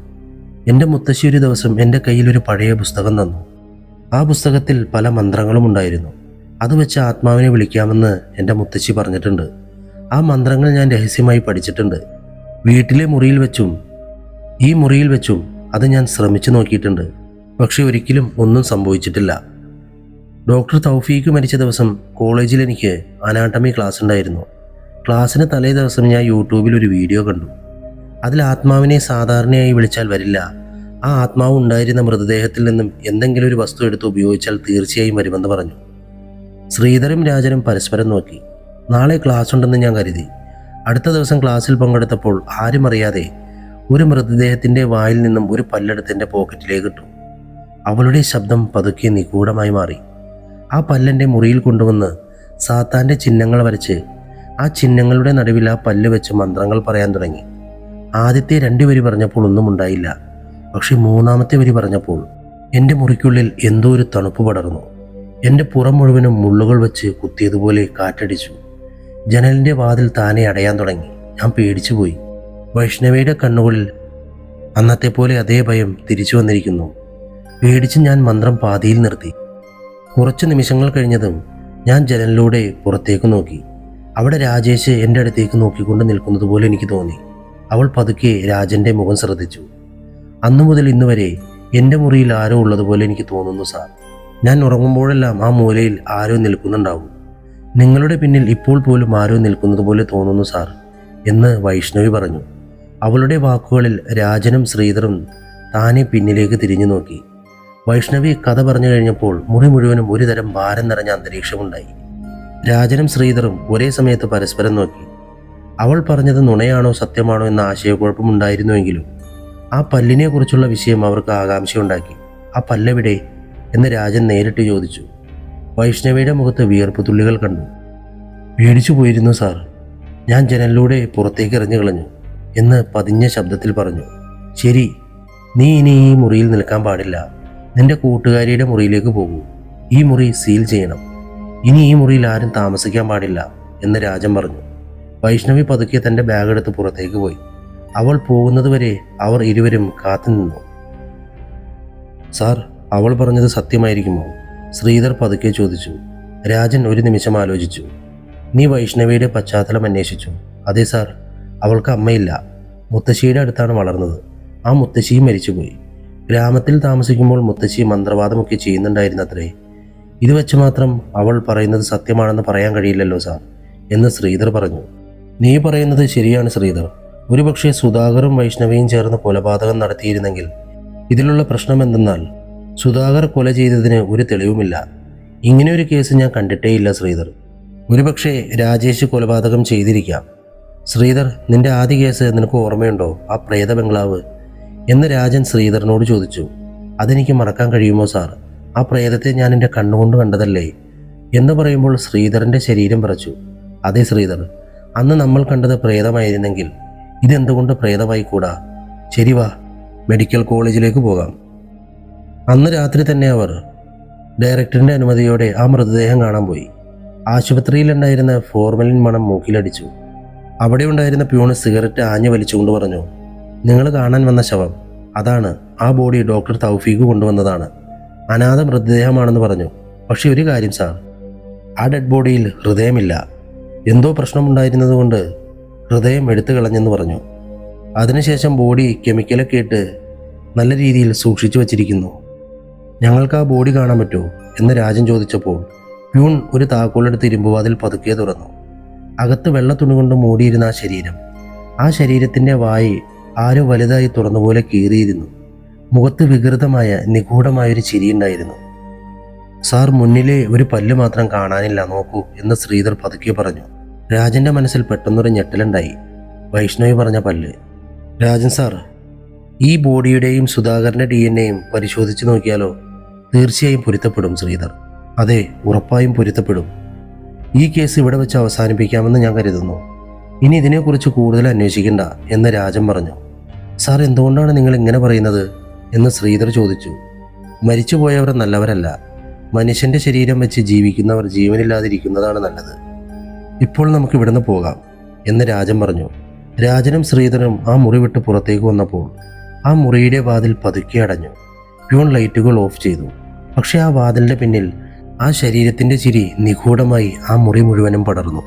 എൻ്റെ മുത്തശ്ശി ഒരു ദിവസം എൻ്റെ കയ്യിൽ ഒരു പഴയ പുസ്തകം തന്നു. ആ പുസ്തകത്തിൽ പല മന്ത്രങ്ങളും ഉണ്ടായിരുന്നു. അത് വെച്ച് ആത്മാവിനെ വിളിക്കാമെന്ന് എൻ്റെ മുത്തശ്ശി പറഞ്ഞിട്ടുണ്ട്. ആ മന്ത്രങ്ങൾ ഞാൻ രഹസ്യമായി പഠിച്ചിട്ടുണ്ട്. വീട്ടിലെ മുറിയിൽ വെച്ചും ഈ മുറിയിൽ വെച്ചും അത് ഞാൻ ശ്രമിച്ചു നോക്കിയിട്ടുണ്ട്. പക്ഷെ ഒരിക്കലും ഒന്നും സംഭവിച്ചിട്ടില്ല. ഡോക്ടർ തൗഫീഖ് മരിച്ച ദിവസം കോളേജിൽ എനിക്ക് അനാട്ടമി ക്ലാസ് ഉണ്ടായിരുന്നു. ക്ലാസ്സിന് തലേ ദിവസം ഞാൻ യൂട്യൂബിൽ ഒരു വീഡിയോ കണ്ടു. അതിൽ ആത്മാവിനെ സാധാരണയായി വിളിച്ചാൽ വരില്ല, ആ ആത്മാവ് ഉണ്ടായിരുന്ന മൃതദേഹത്തിൽ നിന്നും എന്തെങ്കിലും ഒരു വസ്തു എടുത്ത് ഉപയോഗിച്ചാൽ തീർച്ചയായും വരുമെന്ന് പറഞ്ഞു. ശ്രീധരും രാജനും പരസ്പരം നോക്കി. നാളെ ക്ലാസ് ഉണ്ടെന്ന് ഞാൻ കരുതി. അടുത്ത ദിവസം ക്ലാസ്സിൽ പങ്കെടുത്തപ്പോൾ ആരും അറിയാതെ ഒരു മൃതദേഹത്തിൻ്റെ വായിൽ നിന്നും ഒരു പല്ലെടുത്ത് എൻ്റെ പോക്കറ്റിലേക്ക് ഇട്ടു. അവളുടെ ശബ്ദം പതുക്കെ നിഗൂഢമായി മാറി. ആ പല്ലെൻ്റെ മുറിയിൽ കൊണ്ടുവന്ന് സാത്താൻ്റെ ചിഹ്നങ്ങൾ വരച്ച് ആ ചിഹ്നങ്ങളുടെ നടുവിൽ ആ പല്ല് വെച്ച് മന്ത്രങ്ങൾ പറയാൻ തുടങ്ങി. ആദ്യത്തെ 2 വരി പറഞ്ഞപ്പോൾ ഒന്നും ഉണ്ടായില്ല. പക്ഷെ 3-ാമത്തെ വരി പറഞ്ഞപ്പോൾ എൻ്റെ മുറിക്കുള്ളിൽ എന്തോ ഒരു തണുപ്പ് പടർന്നു. എൻ്റെ പുറം മുഴുവനും മുള്ളുകൾ വെച്ച് കുത്തിയതുപോലെ കാറ്റടിച്ചു. ജനലിൻ്റെ വാതിൽ താനെ അടയാൻ തുടങ്ങി. ഞാൻ പേടിച്ചുപോയി. വൈഷ്ണവിയുടെ കണ്ണുകളിൽ അന്നത്തെ പോലെ അതേ ഭയം തിരിച്ചു വന്നിരിക്കുന്നു. പേടിച്ച് ഞാൻ മന്ത്രം പാതിയിൽ നിർത്തി. കുറച്ച് നിമിഷങ്ങൾ കഴിഞ്ഞതും ഞാൻ ജനലിലൂടെ പുറത്തേക്ക് നോക്കി. അവിടെ രാജേഷ് എൻ്റെ അടുത്തേക്ക് നോക്കിക്കൊണ്ട് നിൽക്കുന്നത് പോലെ എനിക്ക് തോന്നി. അവൾ പതുക്കെ രാജൻ്റെ മുഖം ശ്രദ്ധിച്ചു. അന്നു മുതൽ ഇന്ന് വരെ എൻ്റെ മുറിയിൽ ആരോ ഉള്ളതുപോലെ എനിക്ക് തോന്നുന്നു സാർ. ഞാൻ ഉറങ്ങുമ്പോഴെല്ലാം ആ മൂലയിൽ ആരോ നിൽക്കുന്നുണ്ടാവും. നിങ്ങളുടെ പിന്നിൽ ഇപ്പോൾ പോലും ആരോ നിൽക്കുന്നത് പോലെ തോന്നുന്നു സാർ എന്ന് വൈഷ്ണവി പറഞ്ഞു. അവളുടെ വാക്കുകളിൽ രാജനും ശ്രീധറും താനെ പിന്നിലേക്ക് തിരിഞ്ഞു നോക്കി. വൈഷ്ണവി കഥ പറഞ്ഞു കഴിഞ്ഞപ്പോൾ മുറി മുഴുവനും ഒരു തരം ഭാരം നിറഞ്ഞ അന്തരീക്ഷമുണ്ടായി. രാജനും ശ്രീധറും ഒരേ സമയത്ത് പരസ്പരം നോക്കി. അവൾ പറഞ്ഞത് നുണയാണോ സത്യമാണോ എന്ന ആശയക്കുഴപ്പമുണ്ടായിരുന്നുവെങ്കിലും ആ പല്ലിനെ കുറിച്ചുള്ള വിഷയം അവർക്ക് ആകാംക്ഷയുണ്ടാക്കി. ആ പല്ലെവിടെ എന്ന് രാജൻ നേരിട്ട് ചോദിച്ചു. വൈഷ്ണവിയുടെ മുഖത്ത് വിയർപ്പ് തുള്ളികൾ കണ്ടു. പേടിച്ചു പോയിരുന്നു സാർ. ഞാൻ ജനലിലൂടെ പുറത്തേക്ക് എറിഞ്ഞു കളഞ്ഞു എന്ന് പതിഞ്ഞ ശബ്ദത്തിൽ പറഞ്ഞു. ശരി, നീ ഇനി ഈ മുറിയിൽ നിൽക്കാൻ പാടില്ല. നിന്റെ കൂട്ടുകാരിയുടെ മുറിയിലേക്ക് പോകൂ. ഈ മുറി സീൽ ചെയ്യണം. ഇനി ഈ മുറിയിൽ ആരും താമസിക്കാൻ പാടില്ല എന്ന് രാജൻ പറഞ്ഞു. വൈഷ്ണവി പതുക്കെ തൻ്റെ ബാഗ് എടുത്ത് പുറത്തേക്ക് പോയി. അവൾ പോകുന്നതുവരെ അവർ ഇരുവരും കാത്തുനിന്നു. സാർ, അവൾ പറഞ്ഞത് സത്യമായിരിക്കുമോ? ശ്രീധർ പതുക്കെ ചോദിച്ചു. രാജൻ ഒരു നിമിഷം ആലോചിച്ചു. നീ വൈഷ്ണവിയുടെ പശ്ചാത്തലം അന്വേഷിച്ചു? അതെ സാർ. അവൾക്ക് അമ്മയില്ല. മുത്തശ്ശിയുടെ അടുത്താണ് വളർന്നത്. ആ മുത്തശ്ശിയും മരിച്ചുപോയി. ഗ്രാമത്തിൽ താമസിക്കുമ്പോൾ മുത്തശ്ശി മന്ത്രവാദമൊക്കെ ചെയ്യുന്നുണ്ടായിരുന്നത്രേ. ഇത് വെച്ച് മാത്രം അവൾ പറയുന്നത് സത്യമാണെന്ന് പറയാൻ കഴിയില്ലല്ലോ സാർ എന്ന് ശ്രീധർ പറഞ്ഞു. നീ പറയുന്നത് ശരിയാണ് ശ്രീധർ. ഒരുപക്ഷെ സുധാകറും വൈഷ്ണവിയും ചേർന്ന് കൊലപാതകം നടത്തിയിരുന്നെങ്കിൽ. ഇതിലുള്ള പ്രശ്നം എന്തെന്നാൽ സുധാകർ കൊല ചെയ്തതിന് ഒരു തെളിവുമില്ല. ഇങ്ങനെയൊരു കേസ് ഞാൻ കണ്ടിട്ടേയില്ല ശ്രീധർ. ഒരുപക്ഷെ രാജേഷ് കൊലപാതകം ചെയ്തിരിക്കാം. ശ്രീധർ, നിന്റെ ആദ്യ കേസ് നിനക്ക് ഓർമ്മയുണ്ടോ? ആ പ്രേത ബംഗ്ലാവ് എന്ന് രാജൻ ശ്രീധറിനോട് ചോദിച്ചു. അതെനിക്ക് മറക്കാൻ കഴിയുമോ സാർ? ആ പ്രേതത്തെ ഞാൻ എൻ്റെ കണ്ണുകൊണ്ട് കണ്ടതല്ലേ എന്ന് പറയുമ്പോൾ ശ്രീധരൻ്റെ ശരീരം വിറച്ചു. അതെ ശ്രീധർ, അന്ന് നമ്മൾ കണ്ടത് പ്രേതമായിരുന്നെങ്കിൽ ഇതെന്തുകൊണ്ട് പ്രേതമായി കൂടാ? ശരി, വാ, മെഡിക്കൽ കോളേജിലേക്ക് പോകാം. അന്ന് രാത്രി തന്നെ അവർ ഡയറക്ടറിൻ്റെ അനുമതിയോടെ ആ മൃതദേഹം കാണാൻ പോയി. ആശുപത്രിയിലുണ്ടായിരുന്ന ഫോർമലിൻ മണം മൂക്കിലടിച്ചു. അവിടെ ഉണ്ടായിരുന്ന പ്യൂണ് സിഗരറ്റ് ആഞ്ഞു വലിച്ചുകൊണ്ട് പറഞ്ഞു, നിങ്ങൾ കാണാൻ വന്ന ശവം അതാണ്. ആ ബോഡി ഡോക്ടർ തൗഫീഖ് കൊണ്ടുവന്നതാണ്. അനാഥ മൃതദേഹമാണെന്ന് പറഞ്ഞു. പക്ഷെ ഒരു കാര്യം സാർ, ആ ഡെഡ് ബോഡിയിൽ ഹൃദയമില്ല. എന്തോ പ്രശ്നമുണ്ടായിരുന്നതുകൊണ്ട് ഹൃദയം എടുത്തു കളഞ്ഞെന്ന് പറഞ്ഞു. അതിനുശേഷം ബോഡി കെമിക്കലൊക്കെ ഇട്ട് നല്ല രീതിയിൽ സൂക്ഷിച്ചു വച്ചിരിക്കുന്നു. ഞങ്ങൾക്ക് ആ ബോഡി കാണാൻ പറ്റുമോ എന്ന് രാജൻ ചോദിച്ചപ്പോൾ പ്യൂൺ ഒരു താക്കോലെടുത്ത് ഇരുമ്പുവാതിൽ പതുക്കെ തുറന്നു. അകത്ത് വെള്ള തുണി കൊണ്ട് മൂടിയിരുന്ന ആ ശരീരത്തിൻ്റെ വായി ആരോ വലുതായി തുറന്നുപോലെ കീറിയിരുന്നു. മുഖത്ത് വികൃതമായ നിഗൂഢമായൊരു ചിരിയുണ്ടായിരുന്നു. സാർ, മുന്നിലെ ഒരു പല്ല് മാത്രം കാണാനില്ല, നോക്കൂ എന്ന് ശ്രീധർ പതുക്കെ പറഞ്ഞു. രാജൻ്റെ മനസ്സിൽ പെട്ടെന്നൊരു ഞെട്ടലുണ്ടായി. വൈഷ്ണവി പറഞ്ഞ പല്ല്. രാജൻ സാർ, ഈ ബോഡിയുടെയും സുധാകരൻ്റെ DNA പരിശോധിച്ച് നോക്കിയാലോ? തീർച്ചയായും പൊരുത്തപ്പെടും ശ്രീധർ. അതെ, ഉറപ്പായും പൊരുത്തപ്പെടും. ഈ കേസ് ഇവിടെ വെച്ച് അവസാനിപ്പിക്കാമെന്ന് ഞാൻ കരുതുന്നു. ഇനി ഇതിനെക്കുറിച്ച് കൂടുതൽ അന്വേഷിക്കണ്ട എന്ന് രാജൻ പറഞ്ഞു. സാർ, എന്തുകൊണ്ടാണ് നിങ്ങൾ ഇങ്ങനെ പറയുന്നത് എന്ന് ശ്രീധർ ചോദിച്ചു. മരിച്ചുപോയവർ നല്ലവരല്ല. മനുഷ്യൻ്റെ ശരീരം വെച്ച് ജീവിക്കുന്നവർ ജീവനില്ലാതിരിക്കുന്നതാണ് നല്ലത്. ഇപ്പോൾ നമുക്ക് ഇവിടുന്ന് പോകാം എന്ന് രാജൻ പറഞ്ഞു. രാജനും ശ്രീധരനും ആ മുറി വിട്ട് പുറത്തേക്ക് വന്നപ്പോൾ ആ മുറിയുടെ വാതിൽ പതുക്കെ അടഞ്ഞു. പ്യൂൺ ലൈറ്റുകൾ ഓഫ് ചെയ്തു. പക്ഷെ ആ വാതിലിൻ്റെ പിന്നിൽ ആ ശരീരത്തിൻ്റെ ചിരി നിഗൂഢമായി ആ മുറി മുഴുവനും പടർന്നു.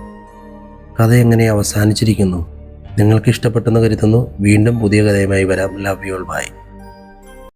കഥ എങ്ങനെ അവസാനിച്ചിരിക്കുന്നു? നിങ്ങൾക്ക് ഇഷ്ടപ്പെട്ടെന്ന് കരുതുന്നു. വീണ്ടും പുതിയ കഥയുമായി വരാം. Love you all, by.